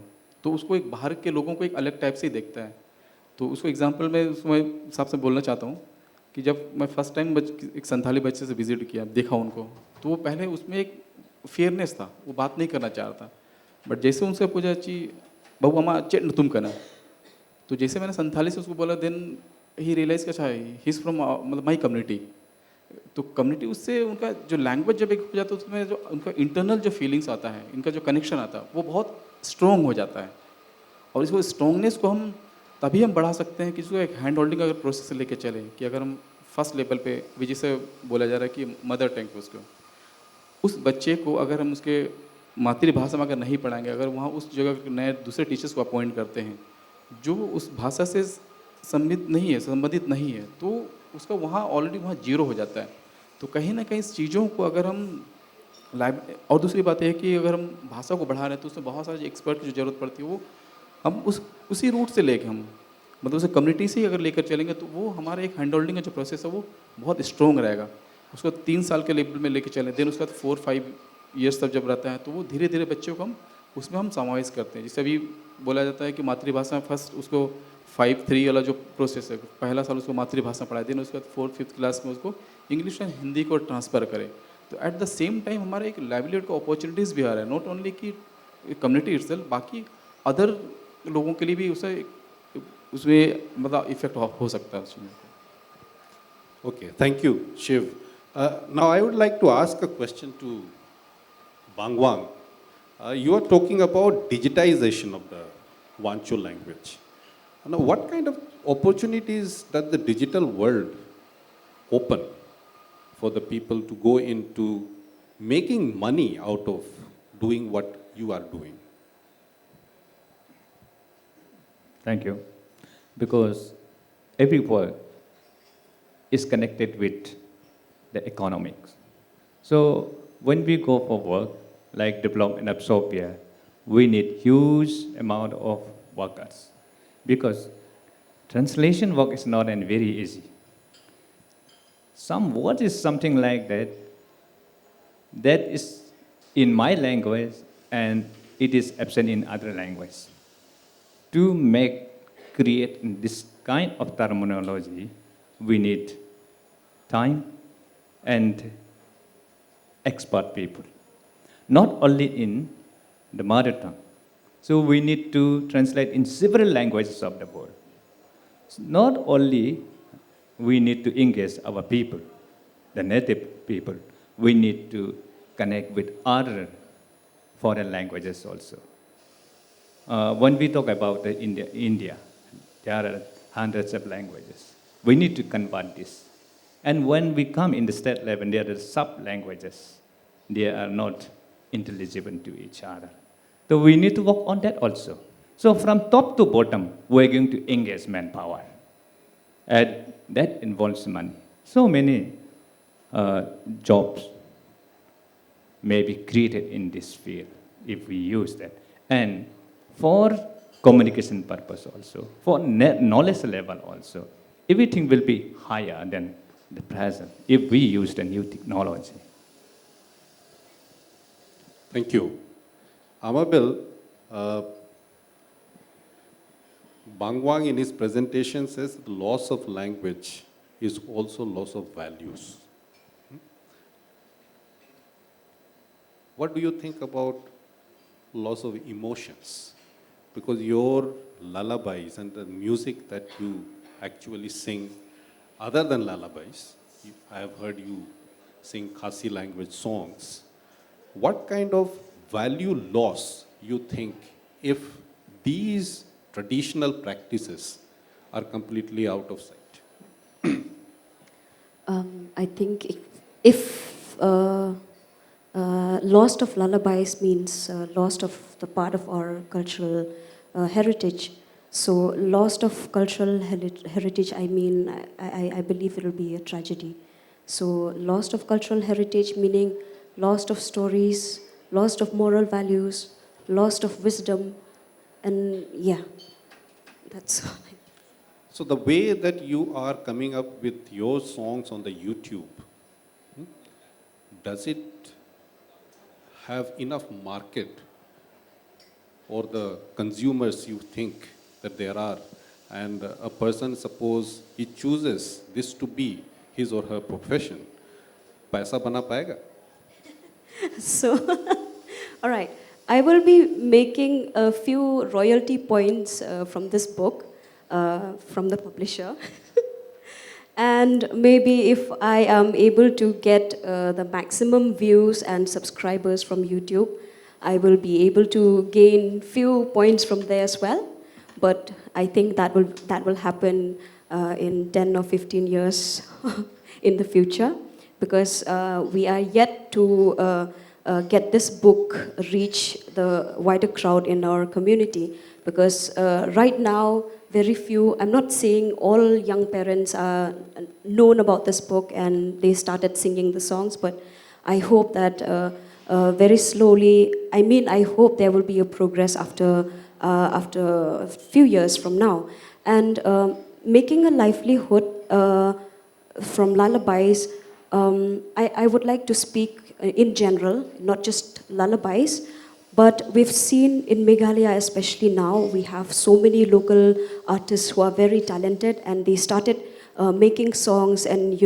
तो उसको एक बाहर के लोगों को एक अलग टाइप से ही देखता है. तो उसको एग्जांपल में उसमें हिसाब से बोलना चाहता हूँ कि जब मैं फर्स्ट टाइम एक संथाली बच्चे से विजिट किया, देखा उनको, तो वो पहले उसमें एक फेयरनेस था, वो बात नहीं करना चाह रहा था. बट जैसे उनसे पूछा ची बहु अमा चेट तुम करना, तो जैसे मैंने संथाली से उसको बोला, देन ही रियलाइज़ का ही इज़ फ्रॉम मतलब माई कम्युनिटी. तो कम्युनिटी उससे उनका जो लैंग्वेज जब एक हो जाता है उसमें जो उनका इंटरनल जो फीलिंग्स आता है, इनका जो कनेक्शन आता है, वो बहुत स्ट्रॉन्ग हो जाता है. और इसको स्ट्रॉन्गनेस को हम तभी हम बढ़ा सकते हैं कि इसको एक हैंड होल्डिंग अगर प्रोसेस से लेके चले, कि अगर हम फर्स्ट लेवल पे भी जिसे बोला जा रहा है कि मदर टंग उसको, उस बच्चे को अगर हम उसके मातृभाषा में अगर नहीं पढ़ाएंगे, अगर वहाँ उस जगह नए दूसरे टीचर्स को अपॉइंट करते हैं जो उस भाषा से संबंधित नहीं है, तो उसका वहाँ ऑलरेडी वहाँ जीरो हो जाता है. तो कहीं ना कहीं इस चीज़ों को अगर हम और दूसरी बात यह है कि अगर हम भाषा को बढ़ा रहे हैं तो उसमें बहुत सारे एक्सपर्ट की जो ज़रूरत पड़ती है, वो हम उसी रूट से लेके हम मतलब उसे कम्युनिटी से ही अगर लेकर चलेंगे तो वो हमारा एक हैंड होल्डिंग का जो प्रोसेस है वो बहुत स्ट्रॉन्ग रहेगा. उसको 3 साल के लेवल में लेके चलें, देन उसके बाद 4-5 ईयर्स तक जब रहता है तो वो धीरे धीरे बच्चों को हम उसमें हम समावेश करते हैं. जैसे अभी बोला जाता है कि मातृभाषा फर्स्ट उसको 5-3 वाला जो प्रोसेस है, पहला साल उसको मातृभाषा पढ़ाए, देन उसके बाद 4th-5th क्लास में उसको इंग्लिश एंड हिंदी को ट्रांसफ़र करें. तो एट द सेम टाइम हमारे एक लाइवलीहुड का अपॉर्चुनिटीज़ भी आ रहा है, नॉट ओनली कि कम्युनिटी इटसेल्फ, बाकी अदर लोगों के लिए भी उसमें मतलब इफेक्ट हो सकता है उस चीज़ में. Okay, thank you, Shiv. Now I would like to ask a question to Bangwang. You are talking about digitization of the Wancho language. Now, what kind of opportunities does the digital world open for the people to go into making money out of doing what you are doing? Thank you. Because every work is connected with the economics. So when we go for work, like development of software, we need huge amount of workers. because translation work is not and very easy. Some words is something like that, that is in my language and it is absent in other language. To create this kind of terminology, we need time and expert people, not only in the mother tongue. So we need to translate in several languages of the world. So not only we need to engage our people, the native people, we need to connect with other foreign languages also. When we talk about India, there are hundreds of languages. We need to convert this. And when we come in the state level, there are sub-languages. They are not intelligible to each other. So we need to work on that also. So from top to bottom, we're going to engage manpower. And that involves money. So many jobs may be created in this field if we use that. And for communication purpose also, for knowledge level also, everything will be higher than the present if we use the new technology. Thank you. Amabil, Bangwang in his presentation says the loss of language is also loss of values. What do you think about loss of emotions? Because your lullabies and the music that you actually sing, other than lullabies, I have heard you sing Khasi language songs. What kind of value loss you think if these traditional practices are completely out of sight? I think if loss of lullabies means loss of the part of our cultural heritage. So loss of cultural heritage, I mean, I believe it will be a tragedy. So loss of cultural heritage meaning loss of stories, loss of moral values, loss of wisdom, and yeah, that's all. So the way that you are coming up with your songs on the YouTube, does it have enough market or the consumers you think that there are? And a person, suppose he chooses this to be his or her profession, paisa bana payega? So, all right. I will be making a few royalty points from this book, from the publisher. And maybe if I am able to get the maximum views and subscribers from YouTube, I will be able to gain few points from there as well. But I think that will happen in 10 or 15 years in the future, because we are yet to get this book reach the wider crowd in our community. Because right now, very few, I'm not saying all young parents are known about this book and they started singing the songs, but I hope that very slowly, I hope there will be a progress after a few years from now. And making a livelihood from lullabies, I would like to speak in general, not just lullabies, but we've seen in Meghalaya, especially now, we have so many local artists who are very talented, and they started making songs and,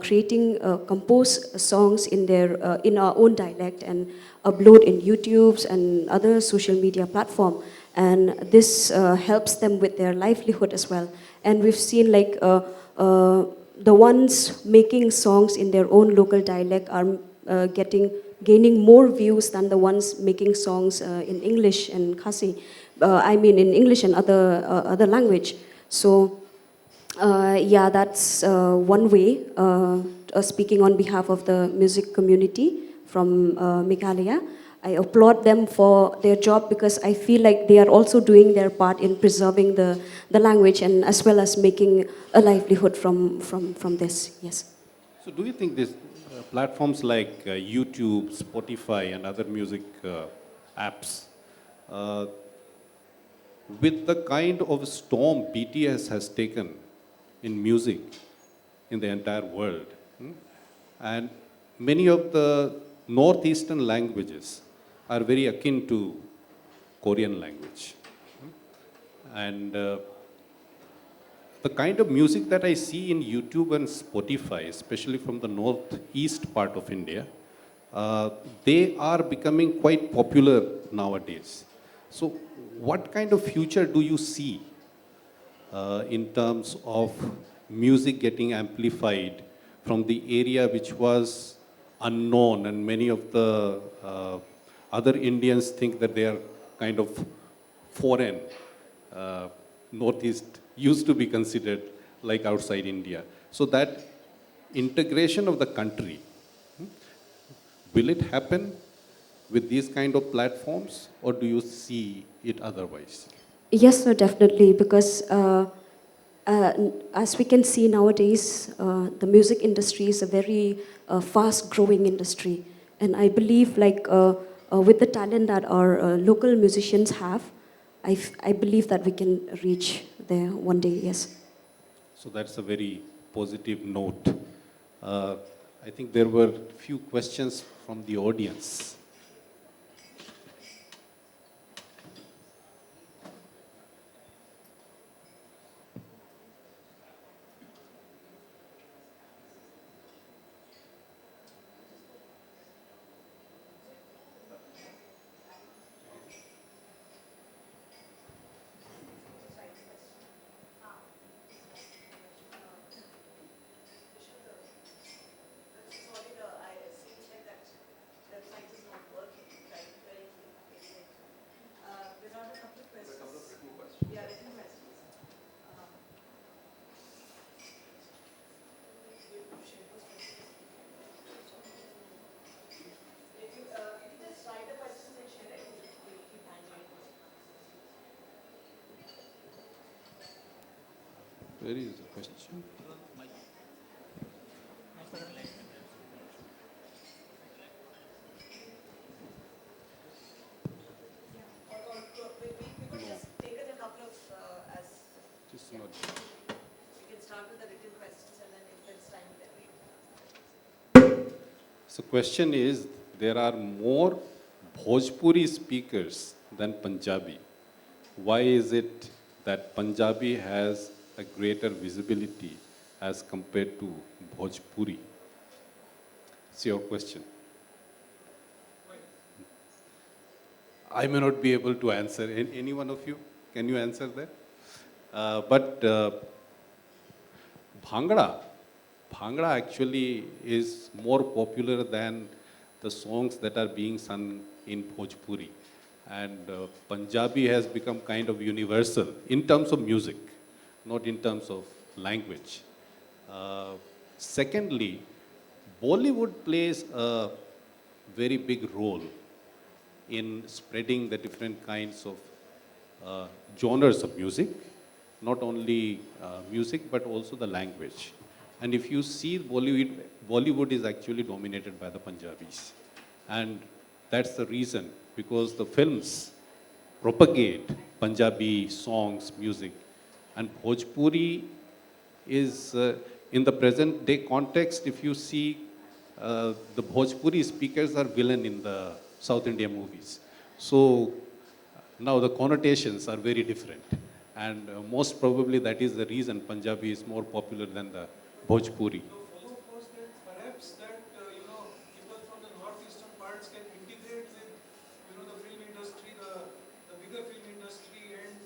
creating, compose songs in our own dialect and upload in YouTube's and other social media platform. And this helps them with their livelihood as well. And we've seen like the ones making songs in their own local dialect are gaining more views than the ones making songs in English and Khasi. In English and other language. So yeah, that's one way, speaking on behalf of the music community from Meghalaya. I applaud them for their job, because I feel like they are also doing their part in preserving the language, and as well as making a livelihood from this, yes. So do you think these platforms like YouTube, Spotify and other music apps, with the kind of storm BTS has taken in music in the entire world, and many of the northeastern languages are very akin to Korean language. And the kind of music that I see in YouTube and Spotify, especially from the northeast part of India, they are becoming quite popular nowadays. So, what kind of future do you see in terms of music getting amplified from the area which was unknown, and many of the other Indians think that they are kind of foreign. Northeast used to be considered like outside India. So that integration of the country, will it happen with these kind of platforms, or do you see it otherwise? Yes, sir, definitely, because as we can see nowadays, the music industry is a very fast-growing industry. And I believe, with the talent that our local musicians have, I believe that we can reach there one day, yes. So that's a very positive note. I think there were few questions from the audience. Where is the question? Just not. We can start with the written questions, and then if there's time, then we. So question is, there are more Bhojpuri speakers than Punjabi. Why is it that Punjabi has a greater visibility as compared to Bhojpuri? It's your question. I may not be able to answer. Any one of you? Can you answer that? But Bhangra actually is more popular than the songs that are being sung in Bhojpuri. And Punjabi has become kind of universal in terms of music, not in terms of language. Secondly, Bollywood plays a very big role in spreading the different kinds of genres of music, not only music, but also the language. And if you see Bollywood is actually dominated by the Punjabis. And that's the reason, because the films propagate Punjabi songs, music. And Bhojpuri is, in the present day context, if you see, the Bhojpuri speakers are villain in the South India movies. So now the connotations are very different. And most probably that is the reason Punjabi is more popular than the Bhojpuri. Follow was that perhaps that people from the northeastern parts can integrate with the film industry, the bigger film industry, and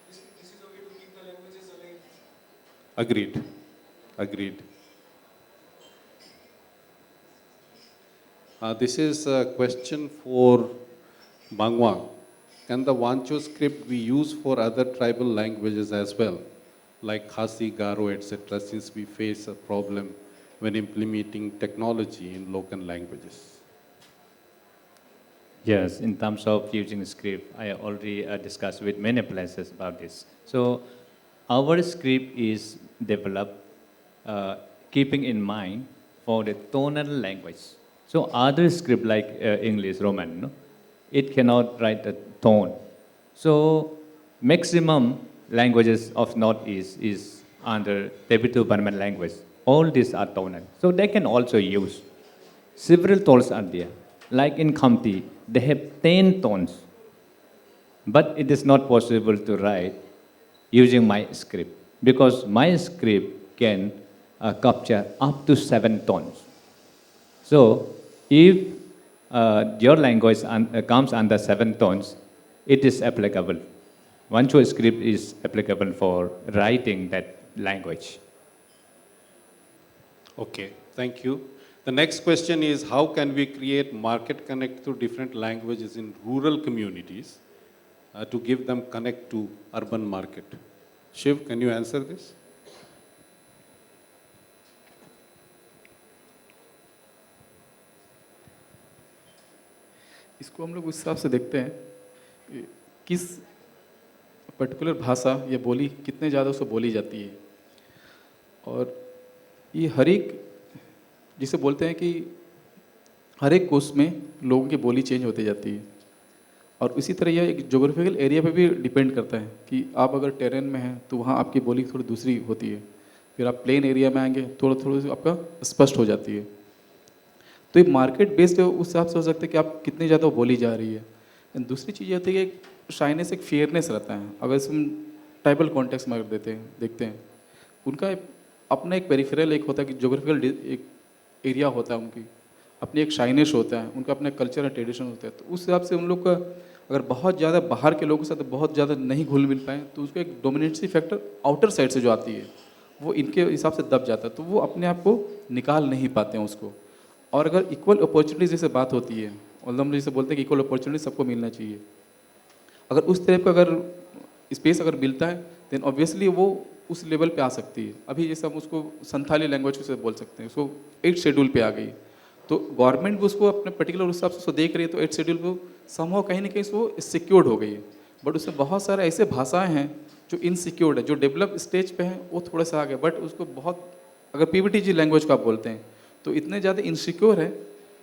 this is a way to keep the languages alive. Agreed. Agreed. This is a question for Bangwang. Can the Wancho script be used for other tribal languages as well, like Khasi, Garo, etc., since we face a problem when implementing technology in local languages? Yes, in terms of using script, I already discussed with many places about this. So our script is developed keeping in mind for the tonal language. So other script like English, Roman, it cannot write the tone. So Maximum languages of Northeast is under Tebitu Burman language. All these are tonal. So they can also use. Several tones are there. Like in Khamti, they have 10 tones. But it is not possible to write using my script because my script can capture up to 7 tones. So if your language comes under 7 tones, it is applicable. Vancho script is applicable for writing that language. Okay, thank you. The next question is, how can we create market connect through different languages in rural communities to give them connect to urban market? Shiv, can you answer this? इसको हम लोग उस हिसाब से देखते हैं कि किस पर्टिकुलर भाषा या बोली कितने ज़्यादा उसको बोली जाती है। और ये हर एक जिसे बोलते हैं कि हर एक कोर्स में लोगों की बोली चेंज होती जाती है। और इसी तरह यह एक जोग्राफिकल एरिया पे भी डिपेंड करता है कि आप अगर टेरेन में हैं तो वहाँ आपकी बोली थोड़ी दूसरी होती है, फिर आप प्लेन एरिया में आएंगे थोड़ा आपका स्पष्ट हो जाती है। तो ये मार्केट बेस्ड उस हिसाब से हो सकता है कि आप कितनी ज़्यादा बोली जा रही है। एंड दूसरी चीज़ ये होती है कि शाइनेस एक फेयरनेस रहता है। अगर हम ट्राइबल कॉन्टेक्स्ट में अगर देखते हैं उनका अपना एक पेरिफेरल एक होता है कि जोग्राफिकल एक एरिया होता है, उनकी अपनी एक शाइनेस होता है, उनका अपना कल्चर एंड ट्रेडिशन होता है। तो उस हिसाब से उन लोग का अगर बहुत ज़्यादा बाहर के लोगों के साथ बहुत ज़्यादा नहीं घुल मिल पाए तो उसका एक डोमिनेंसी फैक्टर आउटर साइड से जो आती है वो इनके हिसाब से दब जाता है, तो वो अपने आप को निकाल नहीं पाते हैं उसको। और अगर इक्वल अपॉर्चुनिटी जैसे बात होती है, और हम जैसे बोलते हैं कि इक्वल अपॉर्चुनिटी सबको मिलना चाहिए, अगर उस तरह का अगर स्पेस अगर मिलता है देन ऑब्वियसली वो उस लेवल पे आ सकती है। अभी जैसे हम उसको संथाली लैंग्वेज से बोल सकते हैं, उसको 8th शेड्यूल पे आ गई, तो गवर्नमेंट भी उसको अपने पर्टिकुलर हिसाब से उसको देख रही है, तो 8th शेड्यूल को समहाउ कहीं ना कहीं वो सिक्योर्ड हो गई है। बट उसमें बहुत सारे ऐसे भाषाएं हैं जो इनसिक्योर्ड है, जो डेवलप स्टेज पे हैं वो थोड़ा सा आ गए, बट उसको बहुत अगर पीवीटीजी लैंग्वेज को आप बोलते हैं तो इतने ज़्यादा इनसिक्योर है,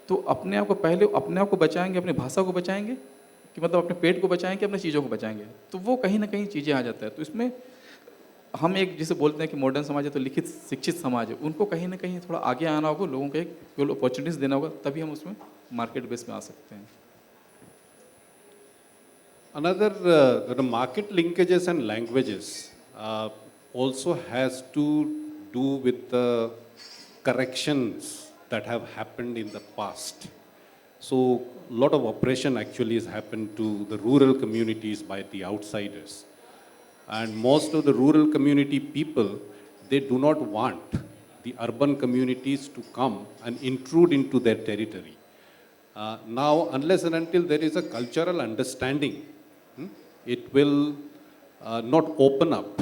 तो अपने आप को पहले अपने आप को बचाएंगे, अपनी भाषा को बचाएंगे कि मतलब अपने पेट को बचाएंगे, अपनी चीज़ों को बचाएंगे, तो वो कहीं ना कहीं चीज़ें आ जाता है। तो इसमें हम एक जिसे बोलते हैं कि मॉडर्न समाज है तो लिखित शिक्षित समाज है, उनको कहीं ना कहीं थोड़ा आगे आना होगा, लोगों को एक अपॉर्चुनिटीज देना होगा, तभी हम उसमें मार्केट बेस में आ सकते हैं। Another, the market linkages and languages also has to do with the corrections that have happened in the past. So a lot of oppression actually has happened to the rural communities by the outsiders. And most of the rural community people, they do not want the urban communities to come and intrude into their territory. Now, unless and until there is a cultural understanding, it will not open up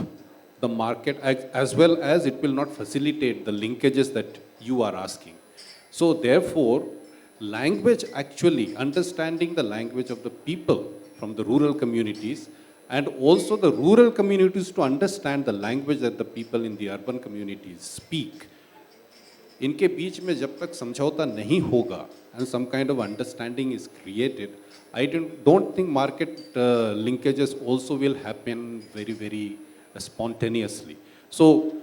the market as well as it will not facilitate the linkages that you are asking. So therefore, language actually, understanding the language of the people from the rural communities and also the rural communities to understand the language that the people in the urban communities speak. इनके बीच में जब तक समझौता नहीं होगा and some kind of understanding is created, I don't think market linkages also will happen very, very spontaneously. So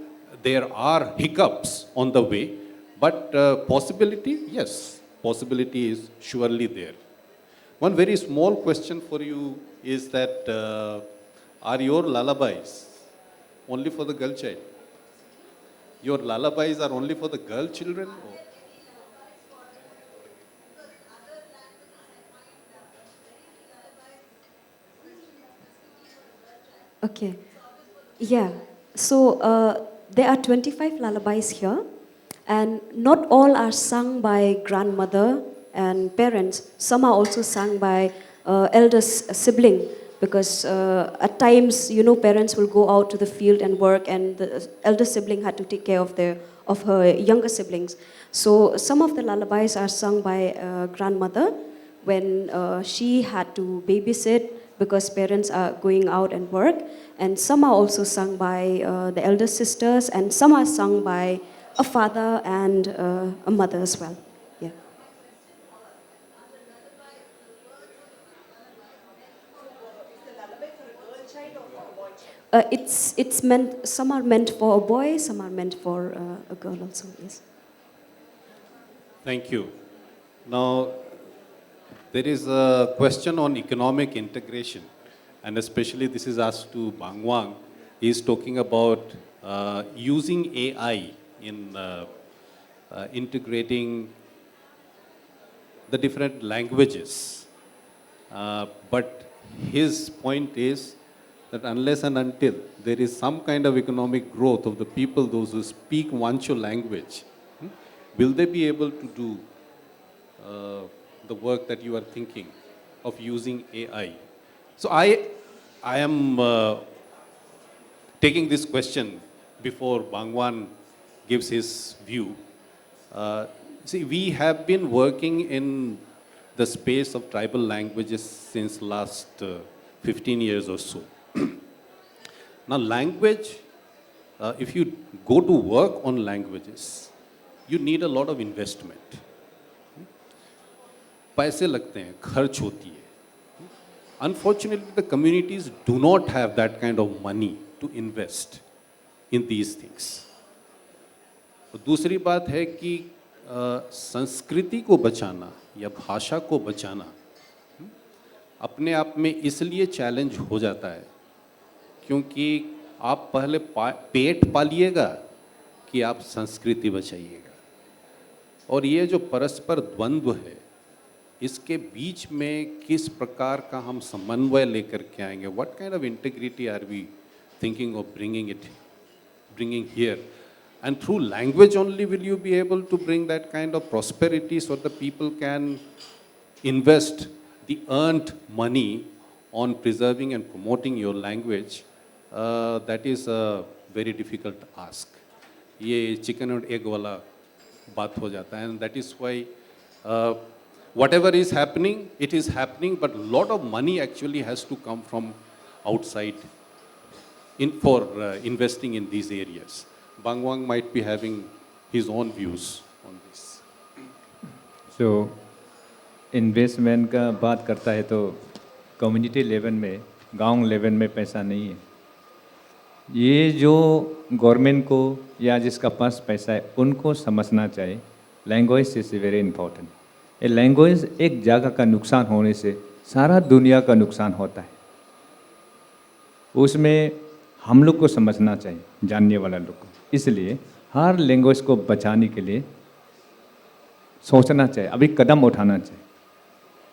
there are hiccups on the way, but possibility, yes, possibility is surely there. One very small question for you is that are your lullabies only for the girl child? Your lullabies are only for the girl children? Or? Okay. Yeah. So there are 25 lullabies here, and not all are sung by grandmother and parents. Some are also sung by eldest sibling, because at times, you know, parents will go out to the field and work, and the eldest sibling had to take care of her younger siblings. So some of the lullabies are sung by grandmother when she had to babysit because parents are going out and work, and some are also sung by the elder sisters, and some are sung by a father and a mother as well. Yeah. It's meant. Some are meant for a boy. Some are meant for a girl also. Yes. Thank you. Now, there is a question on economic integration, and especially this is asked to Bangwang. He is talking about using AI in integrating the different languages. But his point is that unless and until there is some kind of economic growth of the people, those who speak Wancho language, will they be able to do the work that you are thinking of using AI? So I am taking this question before Bangwan gives his view. See, we have been working in the space of tribal languages since last 15 years or so. Now, language, if you go to work on languages, you need a lot of investment. पैसे लगते हैं, खर्च होती है. Unfortunately, the communities do not have that kind of money to invest in these things. दूसरी बात है कि संस्कृति को बचाना या भाषा को बचाना अपने आप में इसलिए चैलेंज हो जाता है क्योंकि आप पहले पेट पालिएगा कि आप संस्कृति बचाइएगा. और ये जो परस्पर द्वंद्व है, इसके बीच में किस प्रकार का हम समन्वय लेकर के आएंगे? What kind of integrity are we thinking of bringing here? And through language only will you be able to bring that kind of prosperity so the people can invest the earned money on preserving and promoting your language. That is a very difficult ask. ये chicken and egg वाला बात हो जाता है, and that is why whatever is happening, it is happening, but a lot of money actually has to come from outside for investing in these areas. Bangwang might be having his own views on this. So, investment का बात करता है तो community level में, गांव level में पैसा नहीं है. ये जो गवर्नमेंट को या जिसका पास पैसा है उनको समझना चाहिए लैंग्वेज इज़ वेरी इंपॉर्टेंट. ये लैंग्वेज एक जगह का नुकसान होने से सारा दुनिया का नुकसान होता है. उसमें हम लोग को समझना चाहिए, जानने वाला लोग को. इसलिए हर लैंग्वेज को बचाने के लिए सोचना चाहिए, अभी कदम उठाना चाहिए.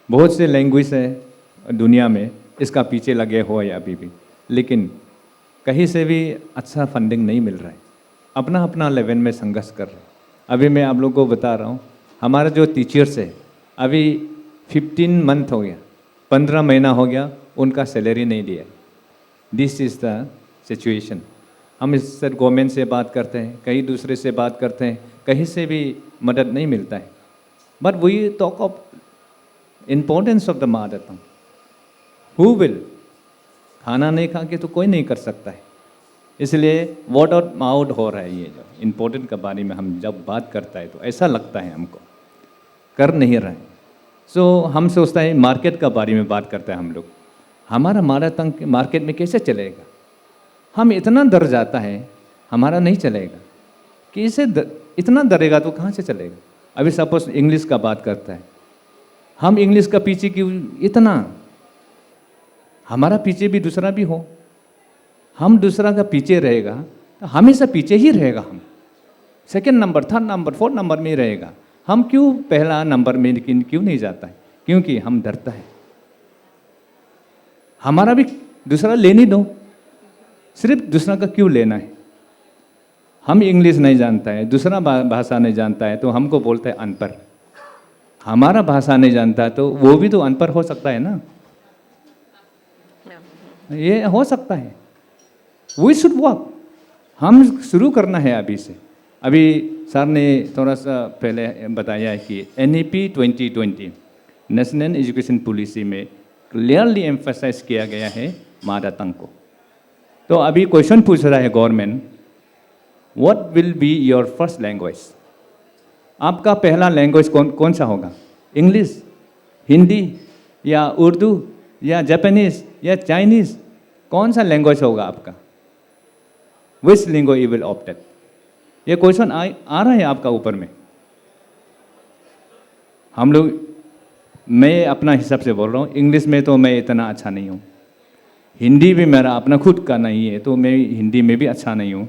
बहुत से लैंग्वेज है दुनिया में, इसका पीछे लगे हुए हैं अभी भी, लेकिन कहीं से भी अच्छा फंडिंग नहीं मिल रहा है. अपना अपना लेवल में संघर्ष कर रहे हैं. अभी मैं आप लोगों को बता रहा हूँ, हमारे जो टीचर्स है अभी 15 मंथ हो गया, 15 महीना हो गया, उनका सैलरी नहीं दिया. This is the situation. हम इस सर गवर्नमेंट से बात करते हैं, कहीं दूसरे से बात करते हैं, कहीं से भी मदद नहीं मिलता है. But we talk of importance of the mother tongue. Who will? खाना नहीं खा के तो कोई नहीं कर सकता है. इसलिए वर्ड आउट माउथ हो रहा है. ये जो इम्पोर्टेंट के बारे में हम जब बात करता है तो ऐसा लगता है हमको कर नहीं रहे. सो हम सोचता है मार्केट का बारे में बात करते हैं हम लोग. हमारा मदर टंग मार्केट में कैसे चलेगा? हम इतना डर जाता है, हमारा नहीं चलेगा. कि इसे इतना डरेगा तो कहाँ से चलेगा? अभी सपोज इंग्लिश का बात करता है, हम इंग्लिश का पीछे क्यों इतना? हमारा पीछे भी दूसरा भी हो, हम दूसरा का पीछे रहेगा तो हमेशा पीछे ही रहेगा. हम second number, third number, fourth number में ही रहेगा. हम क्यों पहला नंबर में क्यों नहीं जाता है? क्योंकि हम डरता है. हमारा भी दूसरा लेने दो, सिर्फ दूसरा का क्यों लेना है? हम इंग्लिश नहीं जानता है, दूसरा भाषा नहीं जानता है तो हमको बोलता है अनपढ़. हमारा भाषा नहीं जानता है तो वो भी तो अनपढ़ हो सकता है ना. ये हो सकता है. We should work. हम शुरू करना है अभी से. अभी सर ने थोड़ा सा पहले बताया है कि NEP 2020 नेशनल एजुकेशन पॉलिसी में क्लियरली एम्फसाइज किया गया है मदर टंग को. तो अभी क्वेश्चन पूछ रहा है government, what will be your first language? आपका पहला लैंग्वेज कौन सा होगा? इंग्लिश, हिंदी या उर्दू या जापानीज या चाइनीज़ कौन सा लैंग्वेज होगा आपका? Which language you will opted? ये क्वेश्चन आ रहा है आपका ऊपर में। हम लोग, मैं अपना हिसाब से बोल रहा हूँ, इंग्लिश में तो मैं इतना अच्छा नहीं हूँ, हिंदी भी मेरा अपना खुद का नहीं है, तो मैं हिंदी में भी अच्छा नहीं हूँ।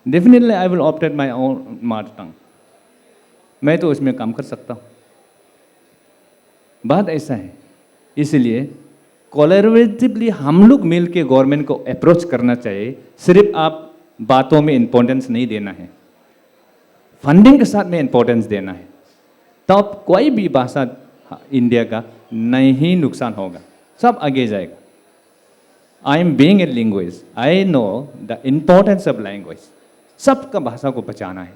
Definitely I will opted my own mother tongue, मैं तो उसमें काम कर सकता हूँ। बात ऐसा है, इसलिए कोलैबोरेटिवली हम लोग मिल के गवर्नमेंट को अप्रोच करना चाहिए। सिर्फ आप बातों में इंपॉर्टेंस नहीं देना है, फंडिंग के साथ में इंपॉर्टेंस देना है, तब कोई भी भाषा इंडिया का नहीं नुकसान होगा, सब आगे जाएगा। I am being a language, I know the importance of language. सबका भाषा को बचाना है।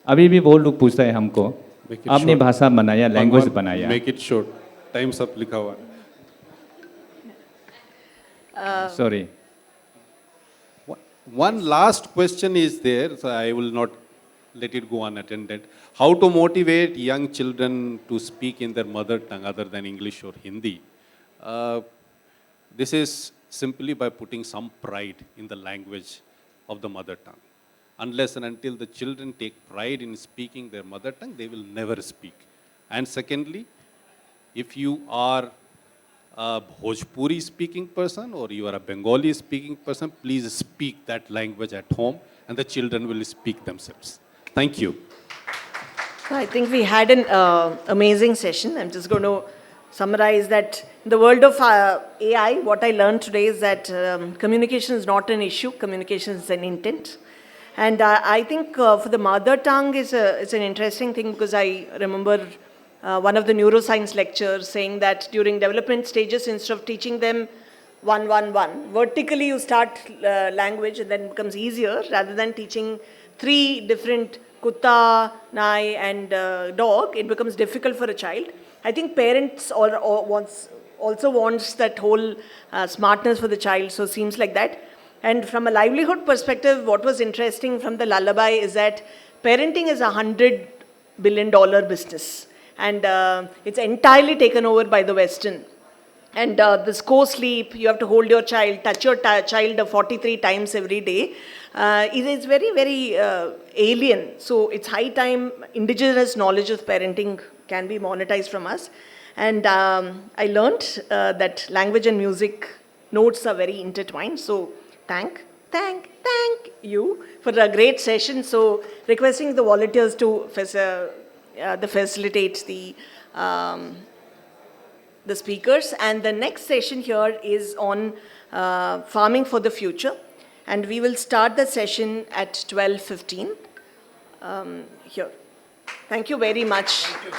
अभी भी वो लोग पूछते हैं हमको, Make it आपने short. भाषा बनाया, लैंग्वेज बनाया, Make it short. Time's up लिखा हुआ है. Sorry. One last question is there, so I will not let it go unattended. How to motivate young children to speak in their mother tongue other than English or Hindi? This is simply by putting some pride in the language of the mother tongue. Unless and until the children take pride in speaking their mother tongue, they will never speak. And secondly, if you are a Bhojpuri speaking person or you are a Bengali speaking person, please speak that language at home and the children will speak themselves. Thank you. So I think we had an amazing session. I'm just going to summarize that in the world of AI, what I learned today is that communication is not an issue, communication is an intent. And I think for the mother tongue it's an interesting thing, because I remember one of the neuroscience lectures saying that during development stages, instead of teaching them 1, 1, 1, vertically you start language and then it becomes easier, rather than teaching 3 different kutta, nai and dog, it becomes difficult for a child. I think parents also wants that whole smartness for the child, so it seems like that. And from a livelihood perspective, what was interesting from the lullaby is that parenting is $100 billion business, and it's entirely taken over by the Western. And this co-sleep, you have to hold your child, touch your child 43 times every day. It is very, very alien. So it's high time indigenous knowledge of parenting can be monetized from us. And I learned that language and music notes are very intertwined. So thank you for a great session. So requesting the volunteers to facilitate the speakers. And the next session here is on farming for the future. And we will start the session at 12:15 here. Thank you very much. Thank you.